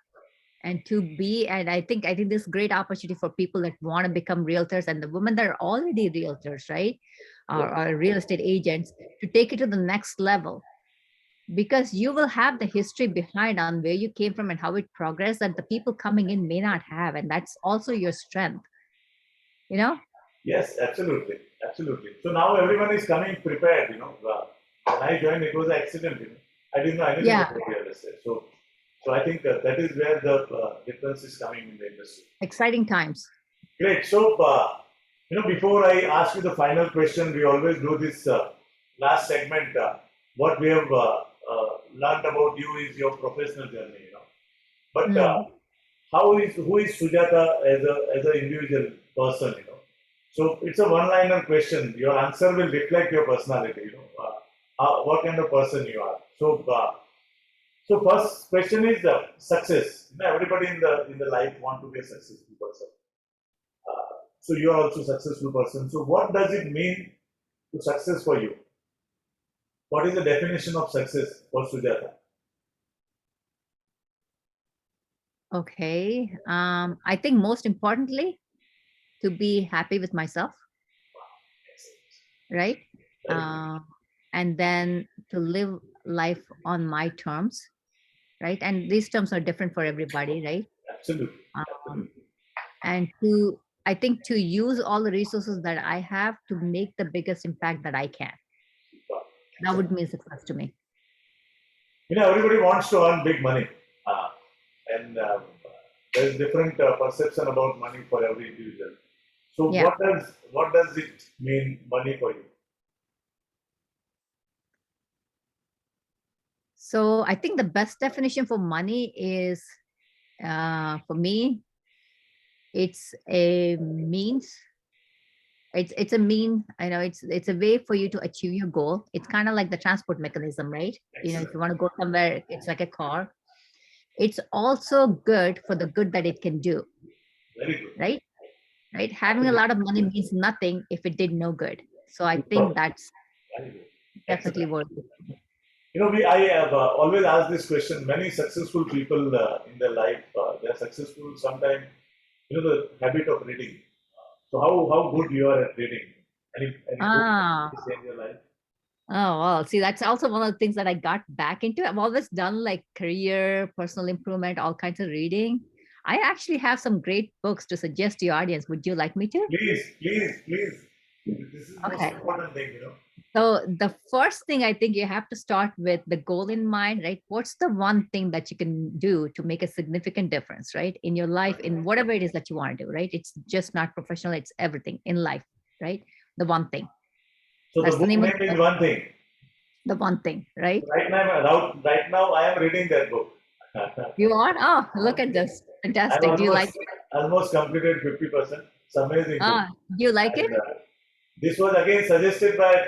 And I think this is a great opportunity for people that want to become realtors and the women that are already realtors, right? Or real estate agents, to take it to the next level, because you will have the history behind on where you came from and how it progressed that the people coming in may not have. And that's also your strength, Yes, absolutely. So now everyone is coming prepared, when I joined, it was an accident, I didn't know anything about real estate. So I think that is where the difference is coming in the industry. Exciting times. Great. So, before I ask you the final question, we always do this last segment. What we have learned about you is your professional journey, But who is Sujata as an individual person, So it's a one-liner question. Your answer will reflect your personality, what kind of person you are. So first question is success. Everybody in the life want to be a successful person. So you are also a successful person. So what does it mean to success for you? What is the definition of success for Sujata? Okay. I think most importantly, to be happy with myself. Right. And then to live life on my terms. Right. And these terms are different for everybody, right? Absolutely. And I think to use all the resources that I have to make the biggest impact that I can. That would mean success to me. Everybody wants to earn big money. And there's different perception about money for every individual. So Yeah. what does it mean, money for you? So I think the best definition for money is, for me, it's a means. It's a mean. I know it's a way for you to achieve your goal. It's kind of like the transport mechanism, right? You know, if you want to go somewhere, it's like a car. It's also good for the good that it can do, Very good. right? Right. Having a lot of money means nothing if it did no good. So I think that's Very good. definitely Excellent. worth it. You know, I have always asked this question. Many successful people in their life, they are successful sometimes, the habit of reading. So how good you are at reading? Any book Ah, you say in your life? oh, well, see, that's also one of the things that I got back into. I've always done like career, personal improvement, all kinds of reading. I actually have some great books to suggest to your audience. Would you like me to? Please, please, please. This is the most Okay. important thing. So the first thing I think you have to start with the goal in mind, right? What's the one thing that you can do to make a significant difference, right? In your life, in whatever it is that you want to do, right? It's just not professional, it's everything in life, right? The one thing. So the That's the book name of name is one thing. the one thing, right? Right now I am reading that book. You are? Oh, look at this. I'm Fantastic. Do you like it? almost completed 50%. It's amazing book. Ah, do you like it? And this was again suggested by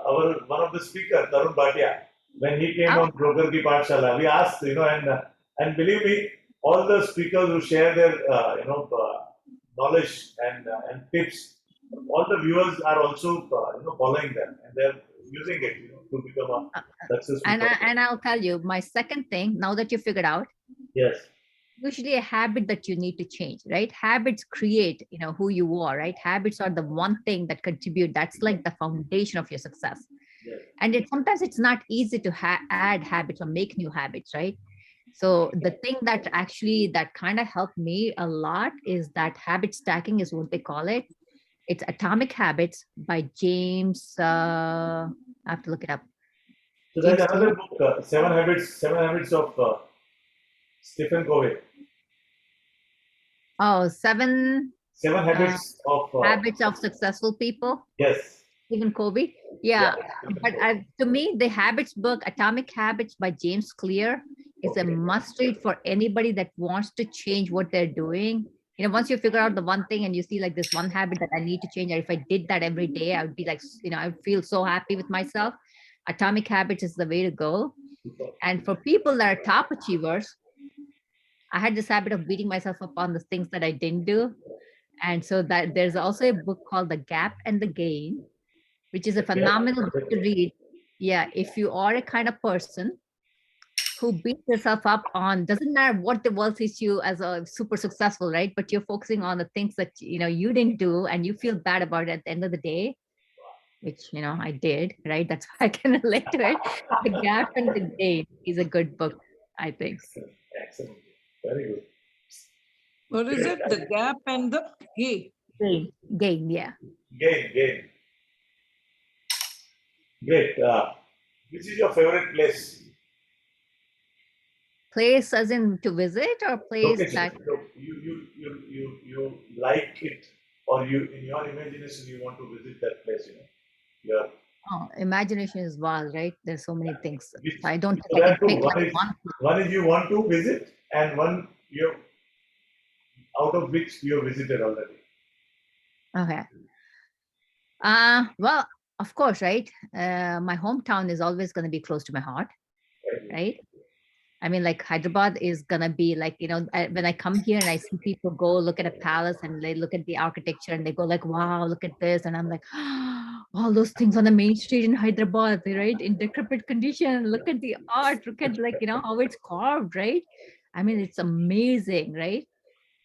our one of the speaker, Tarun Bhatia, when he came Oh, on Broker Ki Paathshala. We asked, and believe me, all the speakers who share their, knowledge and tips, all the viewers are also, following them and they're using it, to become a successful person. and I'll tell you, my second thing, now that you figured out, Yes, usually a habit that you need to change, right? Habits create, who you are, right? Habits are the one thing that contribute. That's like the foundation of your success. yes. And sometimes it's not easy to add habits or make new habits, right? So the thing that kind of helped me a lot is that habit stacking is what they call it. It's Atomic Habits by James. I have to look it up. So there's James Clear. another book, Seven Habits of Stephen Covey. Oh, seven Seven uh, Habits of habits of successful people. yes, Stephen Covey. yeah. Yeah. Stephen But Covey. to me, the Habits book, Atomic Habits by James Clear, is a Okay. must read for anybody that wants to change what they're doing. Once you figure out the one thing and you see like this one habit that I need to change, or if I did that every day, I would be like, I would feel so happy with myself. Atomic Habits is the way to go. And for people that are top achievers, I had this habit of beating myself up on the things that I didn't do. And so that there's also a book called The Gap and the Gain, which is a phenomenal book to read. Yeah, if you are a kind of person who beats yourself up on, doesn't matter what the world sees you as a super successful, right? But you're focusing on the things that you didn't do and you feel bad about it at the end of the day, which I did, right? That's why I can relate to it. The Gap and the Gain is a good book, I think. Excellent. Very good. What is it? The gap and the gay. Gain, yeah. Gain. Great. Which is your favorite place? Place as in to visit, or place Location. that So you like it, or you in your imagination you want to visit that place. Your imagination is wild, right? There's so many things. which, So I don't so think I there are can two. pick like one. One is you want to visit, and one you out of which you have visited already. Okay. Well, of course, right? My hometown is always going to be close to my heart, right? I mean, like Hyderabad is gonna be like, when I come here and I see people go look at a palace and they look at the architecture and they go like, wow, look at this. And I'm like, all those things on the main street in Hyderabad, right? In decrepit condition. Look at the art. Look at how it's carved, right? I mean, it's amazing, right?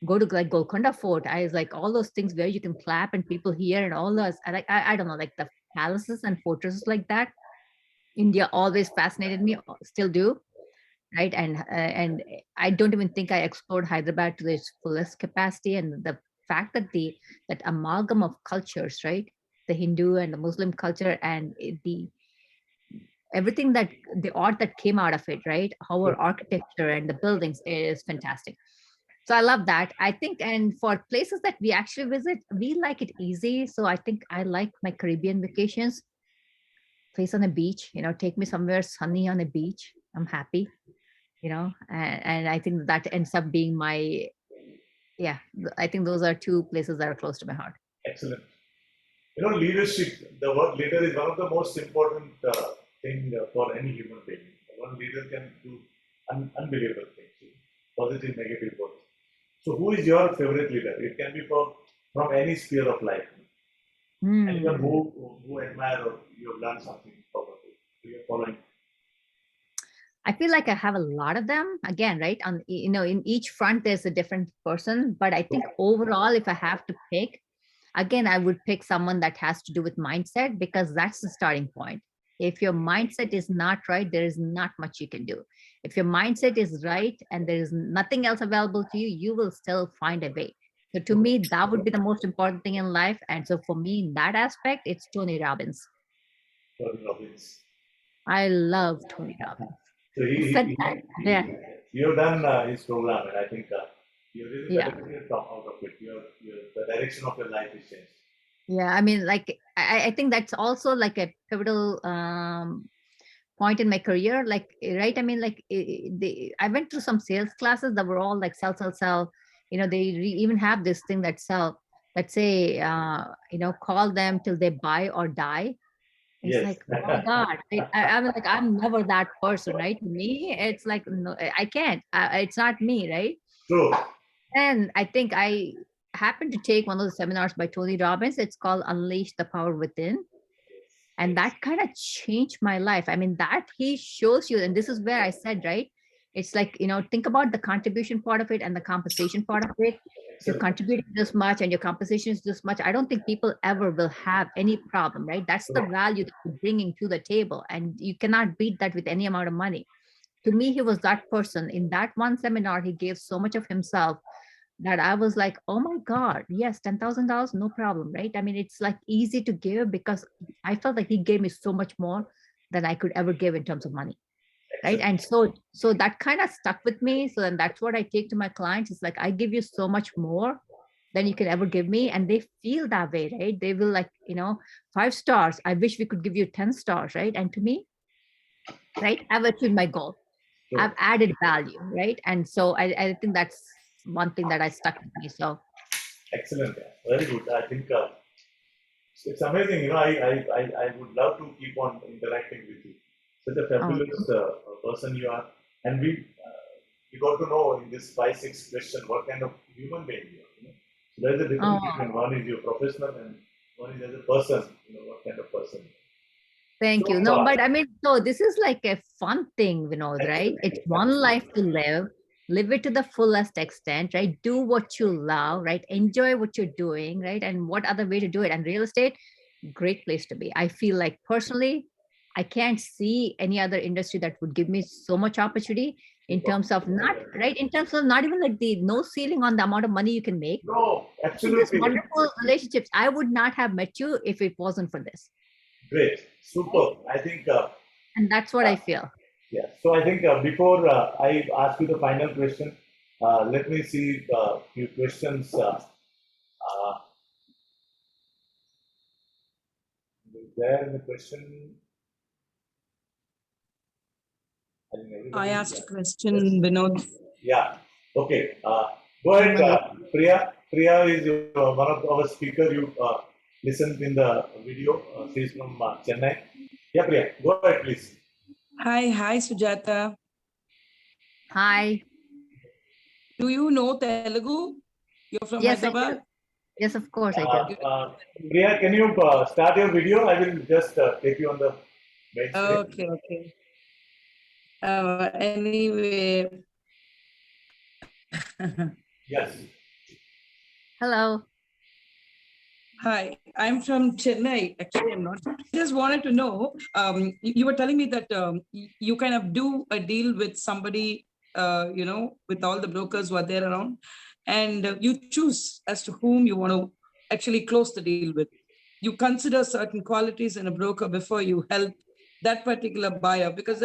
Go to like Golconda Fort. I was like all those things where you can clap and people hear and all those. I don't know, like the palaces and fortresses like that. India always fascinated me, still do, right? And I don't even think I explored Hyderabad to its fullest capacity. And the fact that that amalgam of cultures, right? The Hindu and the Muslim culture and the everything that the art that came out of it, right? Our architecture and the buildings is fantastic. So I love that. I think, and for places that we actually visit, we like it easy. So I think I like my Caribbean vacations, place on a beach, take me somewhere sunny on a beach. I'm happy, and I think that ends up being my, yeah, I think those are two places that are close to my heart. Excellent. Leadership, the word leader is one of the most important thing for any human being. One leader can do unbelievable things, positive, negative both. So who is your favorite leader? It can be from any sphere of life. Anyone who admire or you have learned something from you are following. I feel like I have a lot of them again, right? In each front, there's a different person, but I think overall, if I have to pick, again, I would pick someone that has to do with mindset, because that's the starting point. If your mindset is not right, there is not much you can do. If your mindset is right and there is nothing else available to you, you will still find a way. So to me, that would be the most important thing in life. And so for me, in that aspect, it's Tony Robbins. Tony Robbins. I love Tony Robbins. So yeah. You've done his program, and I think you really Yeah. benefited out of it. The direction of your life is changed. Yeah, I mean, like I think that's also like a pivotal point in my career. Like, right? I mean, like I went through some sales classes that were all like sell, sell, sell. They even have this thing that sell. Let's say, call them till they buy or die. It's Yes. like, oh my God, I'm like, I'm never that person, right? To me, it's like, no, I can't. It's not me, right? True. And I think I happened to take one of the seminars by Tony Robbins. It's called Unleash the Power Within. And that kind of changed my life. I mean, that he shows you, and this is where I said, right? It's like, think about the contribution part of it and the compensation part of it. If you're contributing this much and your compensation is this much, I don't think people ever will have any problem, right? That's the value that you're bringing to the table. And you cannot beat that with any amount of money. To me, he was that person. In that one seminar, he gave so much of himself that I was like, oh my God, yes, $10,000, no problem, right? I mean, it's like easy to give because I felt like he gave me so much more than I could ever give in terms of money, right? And so that kind of stuck with me. So then that's what I take to my clients. It's like, I give you so much more than you can ever give me. And they feel that way, right? They will like, 5 stars. I wish we could give you 10 stars, right? And to me, right, I've achieved my goal. Sure. I've added value, right? And so I think that's one thing that I stuck with me. So excellent, very good. I think it's amazing. I would love to keep on interacting with you. Such a fabulous person you are, and we got to know in this 5-6 question what kind of human being you are. So there's a difference between one is your professional and one is as a person. What kind of person. Thank you. No, but I mean, so this is like a fun thing, Vinod, right? It's one life to live it to the fullest extent, right? Do what you love, right? Enjoy what you're doing, right? And what other way to do it? And real estate, great place to be. I feel like personally, I can't see any other industry that would give me so much opportunity in terms of not even like the no ceiling on the amount of money you can make. No, absolutely. Wonderful relationships. I would not have met you if it wasn't for this. Great, super. I think, and that's what I feel. Yeah. So I think before I ask you the final question, let me see a few questions. Is there in the question? I asked a question, Vinod. Yeah. Okay. Go ahead, Priya. Priya is one of our speakers. You listened in the video. She's from Chennai. Yeah, Priya. Go ahead, please. Hi, Sujata. Hi. Do you know Telugu? You're from Hyderabad? Yes, of course I do. Priya, can you start your video? I will just take you on the main screen. Okay. Anyway. Yes. Hello. Hi, I'm from Chennai. Actually, I'm not. I just wanted to know, you were telling me that you kind of do a deal with somebody, with all the brokers who are there around, and you choose as to whom you want to actually close the deal with. You consider certain qualities in a broker before you help that particular buyer, because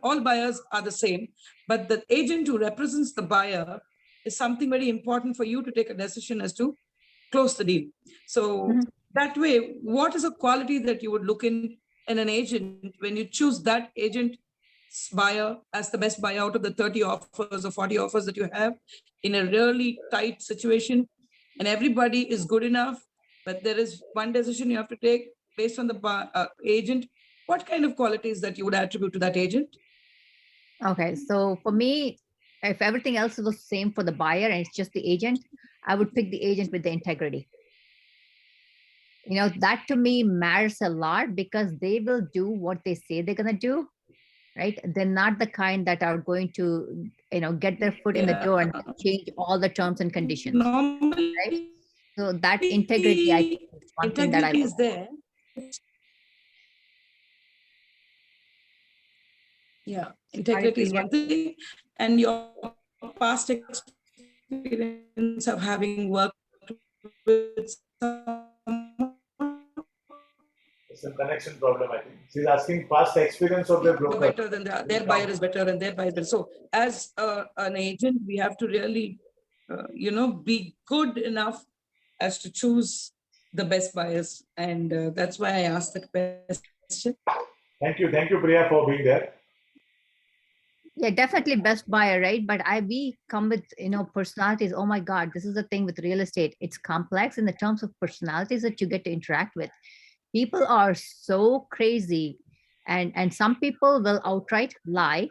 all buyers are the same, but the agent who represents the buyer is something very important for you to take a decision as to close the deal. So that way, what is a quality that you would look in an agent when you choose that agent buyer as the best buyer out of the 30 offers or 40 offers that you have in a really tight situation, and everybody is good enough, but there is one decision you have to take based on the agent? What kind of qualities that you would attribute to that agent? Okay, so for me, if everything else was the same for the buyer and it's just the agent, I would pick the agent with the integrity. That to me matters a lot, because they will do what they say they're going to do, right? They're not the kind that are going to, get their foot in the door and change all the terms and conditions. Normally, right? So that integrity, I think, is one thing that I integrity is there. Yeah, integrity is one thing, and your past experience of having worked with It's a connection problem, I think. She's asking past experience of their broker. better than their buyer is better and their buyer is better. So as an agent, we have to really, be good enough as to choose the best buyers. And that's why I asked that question. Thank you, Priya, for being there. Yeah, definitely best buyer, right? But we come with, personalities. Oh my God, this is the thing with real estate. It's complex in the terms of personalities that you get to interact with. People are so crazy, and some people will outright lie.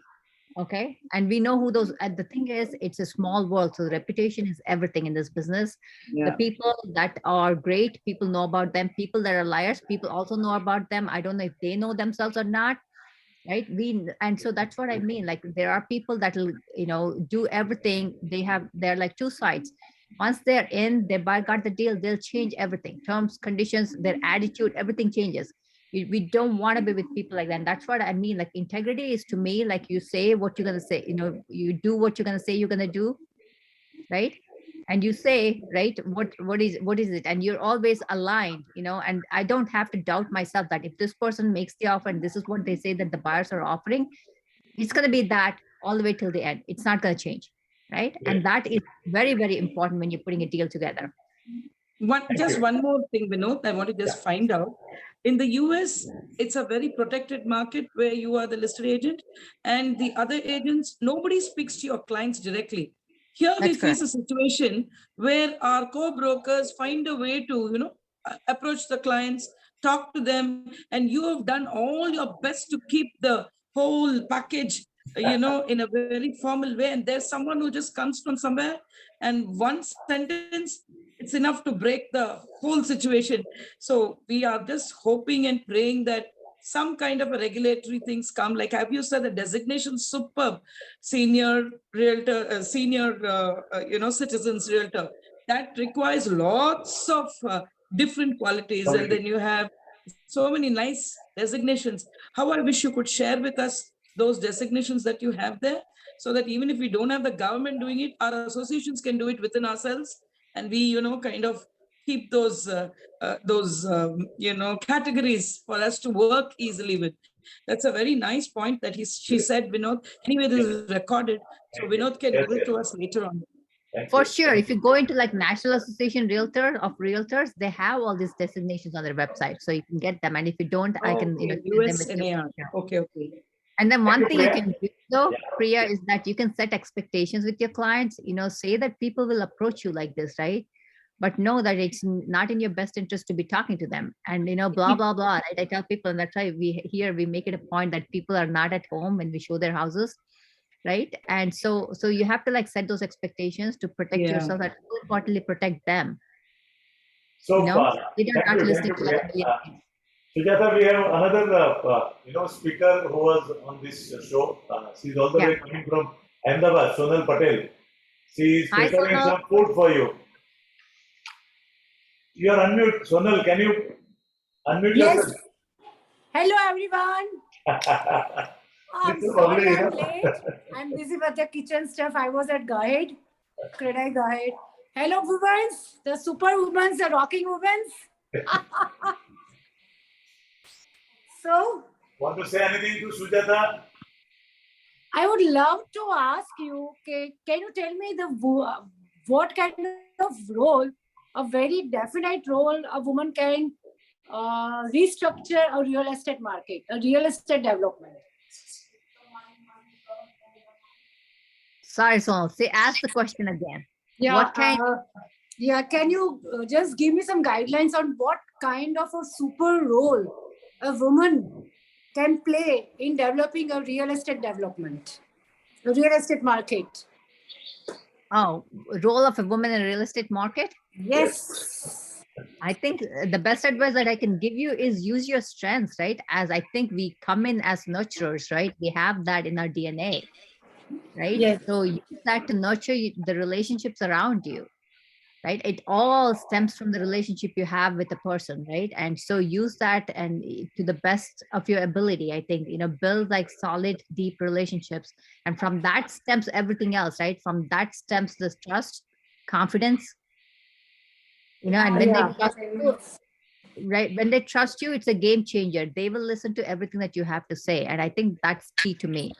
Okay. And we know who those, and the thing is, it's a small world. So reputation is everything in this business. Yeah. The people that are great, people know about them. People that are liars, people also know about them. I don't know if they know themselves or not. Right. And so that's what I mean. Like, there are people that will, do everything. They're like two sides. Once they're in, they got the deal, they'll change everything, terms, conditions, their attitude, everything changes. We don't want to be with people like that. And that's what I mean. Like, integrity is, to me, like, you say what you're going to say, you do what you're going to say you're going to do. Right. And you say, right, what is it, and you're always aligned, and I don't have to doubt myself that if this person makes the offer and this is what they say that the buyers are offering, it's going to be that all the way till the end. It's not going to change, right? And that is very, very important when you're putting a deal together. One more thing, Vinod, I want to just find out. In the US, it's a very protected market where you are the listed agent, and the other agents, nobody speaks to your clients directly. Here we face a situation where our co-brokers find a way to, approach the clients, talk to them, and you have done all your best to keep the whole package, in a very formal way. And there's someone who just comes from somewhere, and one sentence, it's enough to break the whole situation. So we are just hoping and praying that some kind of a regulatory things come. Like, have you said the designation superb, senior realtor, citizens realtor, that requires lots of different qualities. And then you have so many nice designations. How I wish you could share with us those designations that you have there, so that even if we don't have the government doing it, our associations can do it within ourselves. And we, kind of keep those categories for us to work easily with. That's a very nice point that she said, Vinod. Anyway, this is recorded, so Vinod can give it to us later on. For sure. If you go into like National Association Realtors, they have all these designations on their website, so you can get them. And if you don't, I can, USNAR. Okay. And then one thing you can do, though, Priya, is that you can set expectations with your clients. Say that people will approach you like this, right? But know that it's not in your best interest to be talking to them, and blah blah blah. Right? I tell people, and that's why we make it a point that people are not at home when we show their houses, right? And so you have to like set those expectations to protect yourself, and more importantly, protect them. So They are not listening to like Sujata, we have another speaker who was on this show. She's all the way coming from Ahmedabad, Sonal Patel. She is preparing some food for you. You are unmute. Sonal, can you unmute yourself? Hello, everyone. I'm sorry I'm late. I'm busy with the kitchen stuff. I was at Gahed. Could I go ahead? Hello, women. The superwomen, the rocking women. So, want to say anything to Sujata? I would love to ask you, can you tell me what kind of role, a very definite role, a woman can restructure a real estate market, a real estate development? Sorry, Sonal. Say, ask the question again. Yeah. What kind? Can you just give me some guidelines on what kind of a super role a woman can play in developing a real estate development, a real estate market? Oh, role of a woman in a real estate market? Yes. I think the best advice that I can give you is use your strengths, right? As I think we come in as nurturers, right? We have that in our DNA, right? Yes. So use that to nurture the relationships around you, right? It all stems from the relationship you have with the person, right? And so use that and to the best of your ability. I think, build like solid, deep relationships, and from that stems everything else, right? From that stems the trust, confidence, and when they trust you, right, when they trust you, it's a game changer. They will listen to everything that you have to say, and I think that's key to me.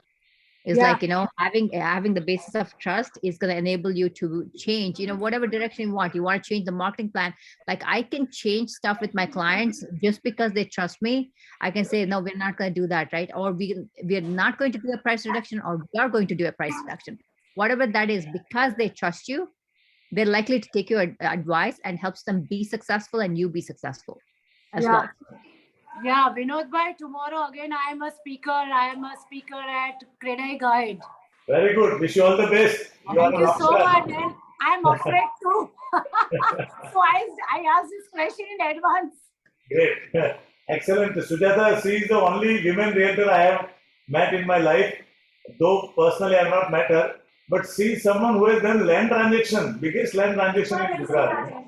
Is like, having the basis of trust is going to enable you to change, whatever direction you want. You want to change the marketing plan. Like, I can change stuff with my clients just because they trust me. I can say, no, we're not going to do that, right? Or we're not going to do a price reduction, or we are going to do a price reduction. Whatever that is, because they trust you, they're likely to take your advice and helps them be successful and you be successful as well. Yeah, Vinod bhai, tomorrow again I am a speaker. I am a speaker at Credai Guide. Very good. Wish you all the best. Thank you so much. And I'm afraid too. So I asked this question in advance. Great. Excellent. Sujata, she is the only women realtor I have met in my life. Though personally I have not met her. But she is someone who has done land transaction, biggest land transaction in Gujarat.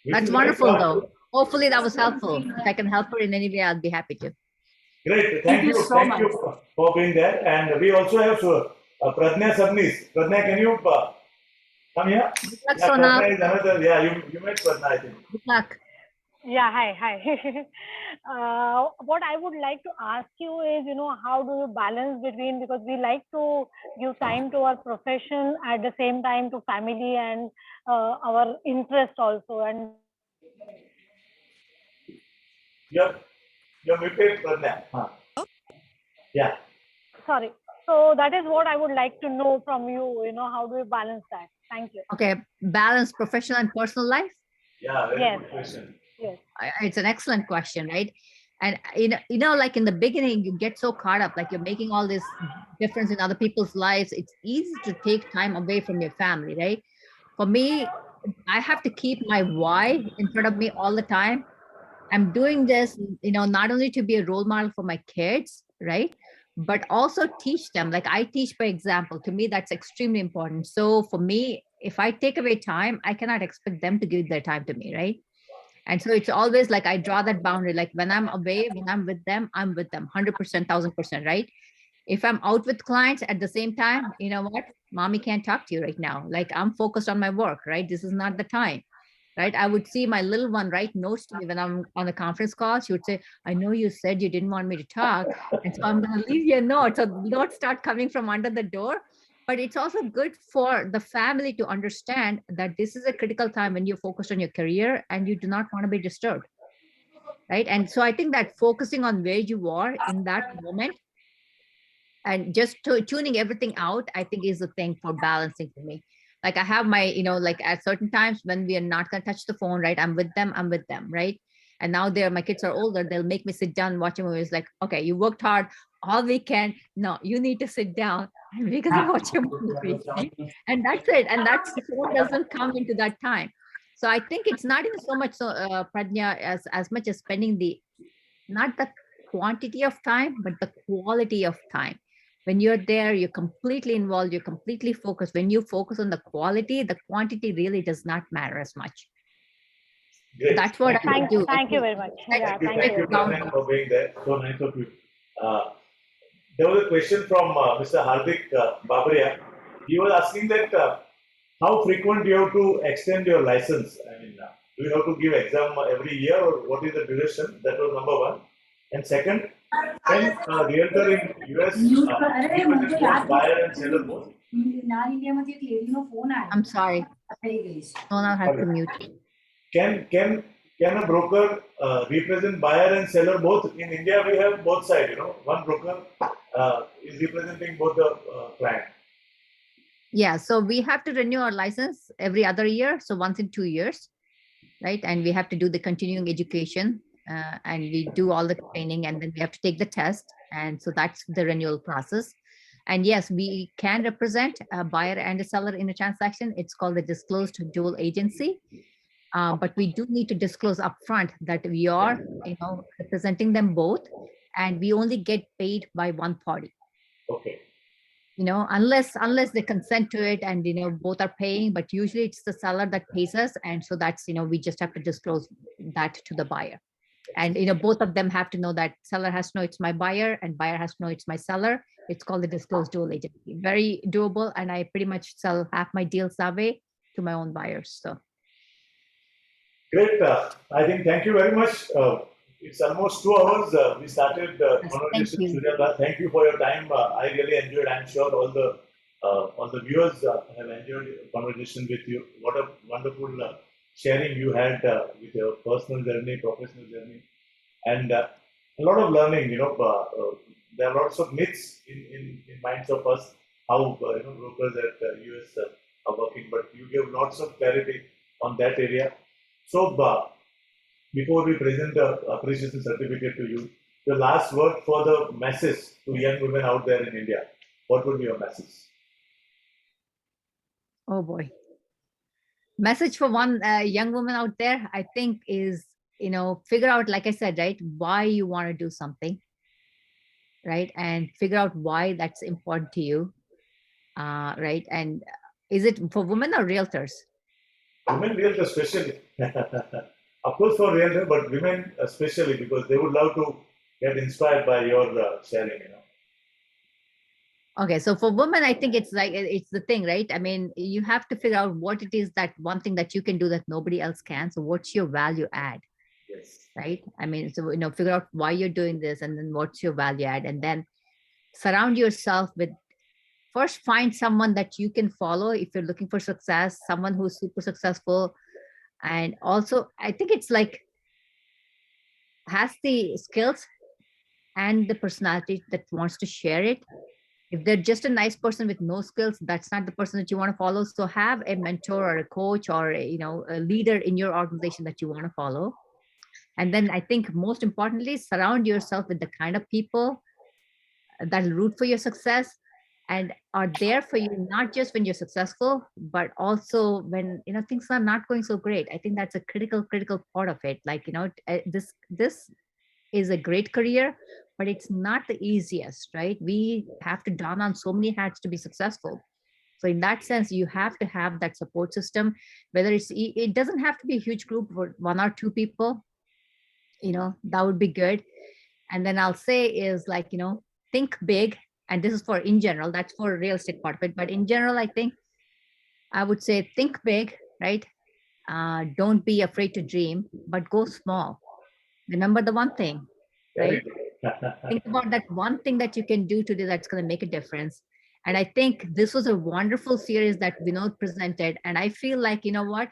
That's wonderful though. Hopefully that was helpful. If I can help her in any way, I'll be happy to. Great. Thank you so much for being there. And we also have Pradnya Sabnis. Pradnya, can you come here? Yeah, Pradnya is another. Yeah, you met Pradnya, I think. Good luck. Yeah, hi. What I would like to ask you is, how do you balance between, because we like to give time to our profession at the same time to family and our interest also. And You're muted, Pradnya. Yeah. Sorry. So that is what I would like to know from you, how do you balance that? Thank you. Okay, balance professional and personal life? Yeah, very good question. Yes. It's an excellent question, right? And like in the beginning, you get so caught up, like you're making all this difference in other people's lives. It's easy to take time away from your family, right? For me, I have to keep my why in front of me all the time. I'm doing this, not only to be a role model for my kids, right? But also teach them. Like, I teach by example. To me, that's extremely important. So for me, if I take away time, I cannot expect them to give their time to me, right? And so it's always like I draw that boundary. Like, when I'm away, when I'm with them, 100%, 1000%, right? If I'm out with clients at the same time, you know what? Mommy can't talk to you right now. Like, I'm focused on my work, right? This is not the time. Right? I would see my little one write notes to me when I'm on a conference call. She would say, I know you said you didn't want me to talk, and so I'm going to leave you a note. So notes start coming from under the door. But it's also good for the family to understand that this is a critical time when you're focused on your career and you do not want to be disturbed. Right? And so I think that focusing on where you are in that moment and just tuning everything out, I think is the thing for balancing for me. Like, I have my, like at certain times when we are not going to touch the phone, right? I'm with them, right? And now my kids are older. They'll make me sit down watching movies. Like, okay, you worked hard all weekend. No, you need to sit down and we're going to watch a movie. Right? And that's it. And the phone doesn't come into that time. So I think it's not even so much Pradnya, as much as spending not the quantity of time, but the quality of time. When you're there, you're completely involved, you're completely focused. When you focus on the quality, the quantity really does not matter as much. Great. That's what I would do. Thank you very much. Thank you for being there. So nice of you. There was a question from Mr. Hardik Babaria. He was asking that how frequent do you have to extend your license? I mean, do you have to give exam every year, or what is the duration? That was number one. And second, Can a realtor in US represent both buyer and seller both? I'm sorry. Mona has to mute. Can a broker represent buyer and seller both? In India, we have both sides. You know, one broker is representing both the client. Yeah, so we have to renew our license every other year, so once in 2 years, right? And we have to do the continuing education, and we do all the training, and then we have to take the test, and so that's the renewal process. And yes, we can represent a buyer and a seller in a transaction. It's called the disclosed dual agency. But we do need to disclose upfront that we are, representing them both, and we only get paid by one party. Okay. Unless they consent to it and both are paying, but usually it's the seller that pays us, and so that's we just have to disclose that to the buyer. And both of them have to know that seller has to know it's my buyer and buyer has to know it's my seller. It's called the disclosed dual agency. Very doable, and I pretty much sell half my deals that way to my own buyers. So great. I think thank you very much. It's almost 2 hours. We started conversation. Sujata, thank you for your time. I really enjoyed. I'm sure all the viewers have enjoyed the conversation with you. What a wonderful sharing you had with your personal journey, professional journey, and a lot of learning. There are lots of myths in minds of us how brokers at US are working, but you gave lots of clarity on that area. So, before we present the appreciation certificate to you, the last word for the message to young women out there in India, what would be your message? Oh boy. Message for one young woman out there, I think, is, figure out, like I said, right, why you want to do something, right? And figure out why that's important to you, right? And is it for women or realtors? Women realtors especially. Of course for realtors, but women especially, because they would love to get inspired by your sharing, Okay, so for women, I think it's the thing, right? I mean, you have to figure out what it is, that one thing that you can do that nobody else can. So what's your value add? Yes. Right? I mean, so, figure out why you're doing this, and then what's your value add, and then surround yourself with, first find someone that you can follow if you're looking for success, someone who's super successful. And also, I think it's has the skills and the personality that wants to share it. If they're just a nice person with no skills, that's not the person that you want to follow. So have a mentor or a coach or a leader in your organization that you want to follow. And then I think most importantly, surround yourself with the kind of people that'll root for your success and are there for you, not just when you're successful, but also when things are not going so great. I think that's a critical part of it. This is a great career, but it's not the easiest, right? We have to don on so many hats to be successful. So in that sense, you have to have that support system, whether it doesn't have to be a huge group or 1 or 2 people, that would be good. And then I'll say is think big. And this is for in general, that's for real estate part of it. But in general, I think I would say think big, right? Don't be afraid to dream, but go small. Remember the one thing, right? Think about that one thing that you can do today that's going to make a difference. And I think this was a wonderful series that Vinod presented. And I feel like, what?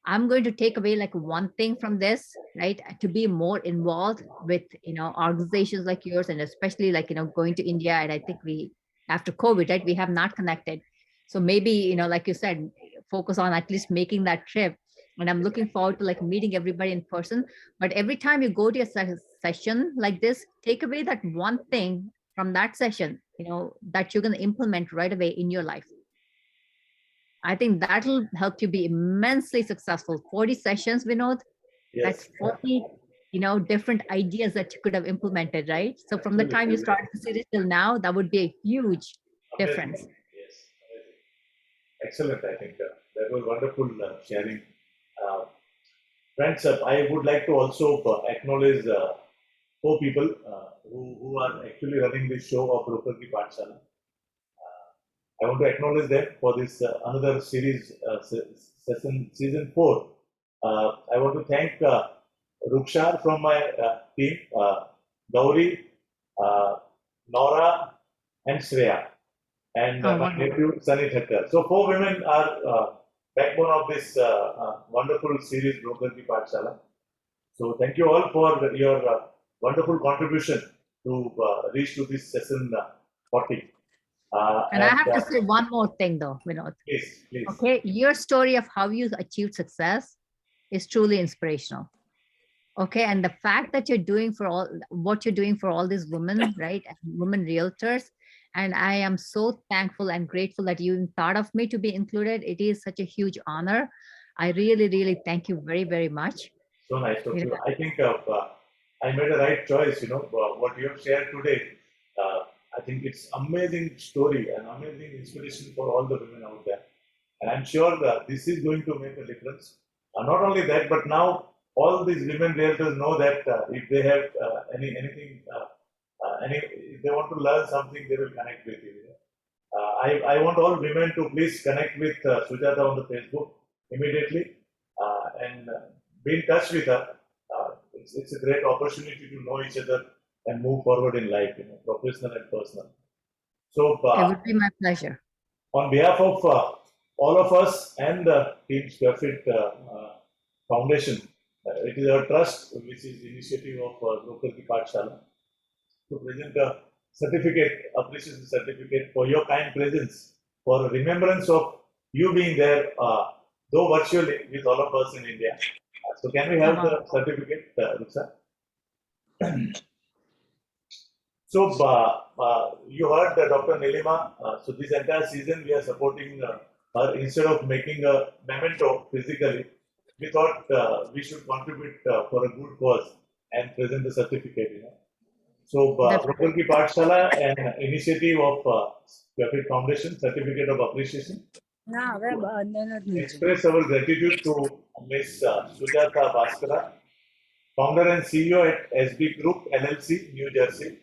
I'm going to take away one thing from this, right? To be more involved with, organizations like yours, and especially going to India. And I think after COVID, right, we have not connected. So maybe, like you said, focus on at least making that trip. And I'm looking forward to meeting everybody in person. But every time you go to a session like this, take away that one thing from that session, that you're going to implement right away in your life. I think that'll help you be immensely successful. 40 sessions, Vinod. Yes. That's 40, different ideas that you could have implemented, right? So from the time you started the series till now, that would be a huge difference. Yes. Excellent. I think that was wonderful sharing. Friends, I would like to also acknowledge 4 people who are actually running this show of Broker Ki Paathshala. I want to acknowledge them for this another series, season 4. I want to thank Rukshar from my team, Gauri, Nora, and Shreya, and my nephew Sunny Thakkar. So 4 women are backbone of this wonderful series, Broker Ki Paathshala. So thank you all for your wonderful contribution to reach to this session 40. And I have to say one more thing though, Vinod. Please, please. Okay, your story of how you achieved success is truly inspirational. Okay, and the fact that you're doing for all what you're doing for all these women, right, and women realtors, and I am so thankful and grateful that you thought of me to be included. It is such a huge honor. I really, really thank you very, very much. So nice of you. I think I made a right choice. What you have shared today. I think it's amazing story and amazing inspiration for all the women out there. And I'm sure that this is going to make a difference. Not only that, but now all these women realtors know that if they have anything, if they want to learn something, they will connect with you. I want all women to please connect with Sujata on the Facebook immediately and be in touch with her. It's a great opportunity to know each other and move forward in life, professional and personal. So it would be my pleasure. On behalf of all of us and the Team Square Feet Foundation, it is our trust, which is the initiative of Broker Ki Paathshala, to present a certificate, appreciation certificate for your kind presence, for remembrance of you being there, though virtually, with all of us in India. So can we have the certificate, Ruksa? So you heard Dr. Nilima. So this entire season we are supporting her. Instead of making a memento physically, we thought we should contribute for a good cause and present the certificate. So Broker Ki Paathshala, an initiative of Square Foundation, certificate of appreciation. Express our gratitude to Ms. Sujatha Bhaskara, founder and CEO at SB Group LLC, New Jersey,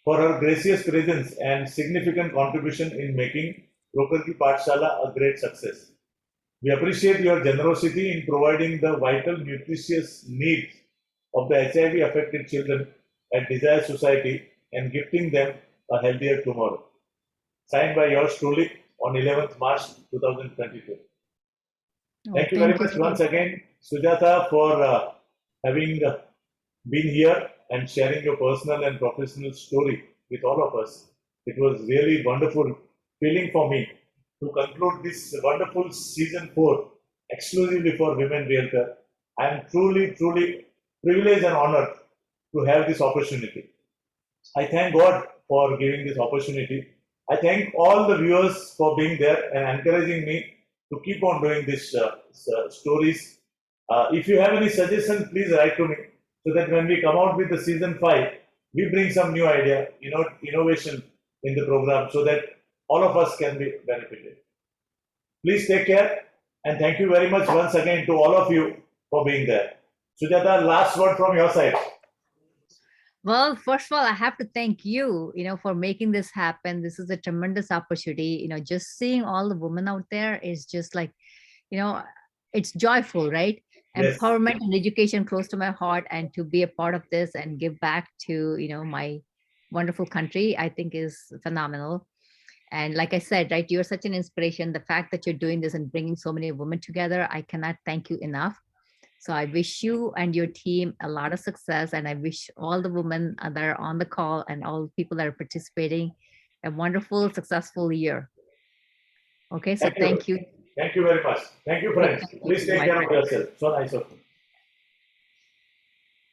for her gracious presence and significant contribution in making Broker Ki Paathshala a great success. We appreciate your generosity in providing the vital nutritious needs of the HIV-affected children at Desire Society and gifting them a healthier tomorrow. Signed by yours truly on 11th March 2022. Thank you very much once again, Sujata, for having been here and sharing your personal and professional story with all of us. It was really wonderful feeling for me to conclude this wonderful season 4 exclusively for Women Realtor. I am truly, truly privileged and honored to have this opportunity. I thank God for giving this opportunity. I thank all the viewers for being there and encouraging me to keep on doing these stories. If you have any suggestions, please write to me, so that when we come out with the season 5, we bring some new idea, innovation in the program, so that all of us can be benefited. Please take care, and thank you very much once again to all of you for being there. Sujata, last word from your side. Well, first of all, I have to thank you, for making this happen. This is a tremendous opportunity. Just seeing all the women out there is just like, it's joyful, right? Yes. Empowerment and education close to my heart, and to be a part of this and give back to, my wonderful country, I think is phenomenal. And like I said, right, you're such an inspiration. The fact that you're doing this and bringing so many women together, I cannot thank you enough. So I wish you and your team a lot of success, and I wish all the women that are on the call and all the people that are participating a wonderful, successful year. Okay, so thank you. Thank you very much. Thank you, friends. Please take care of yourself. So nice of you.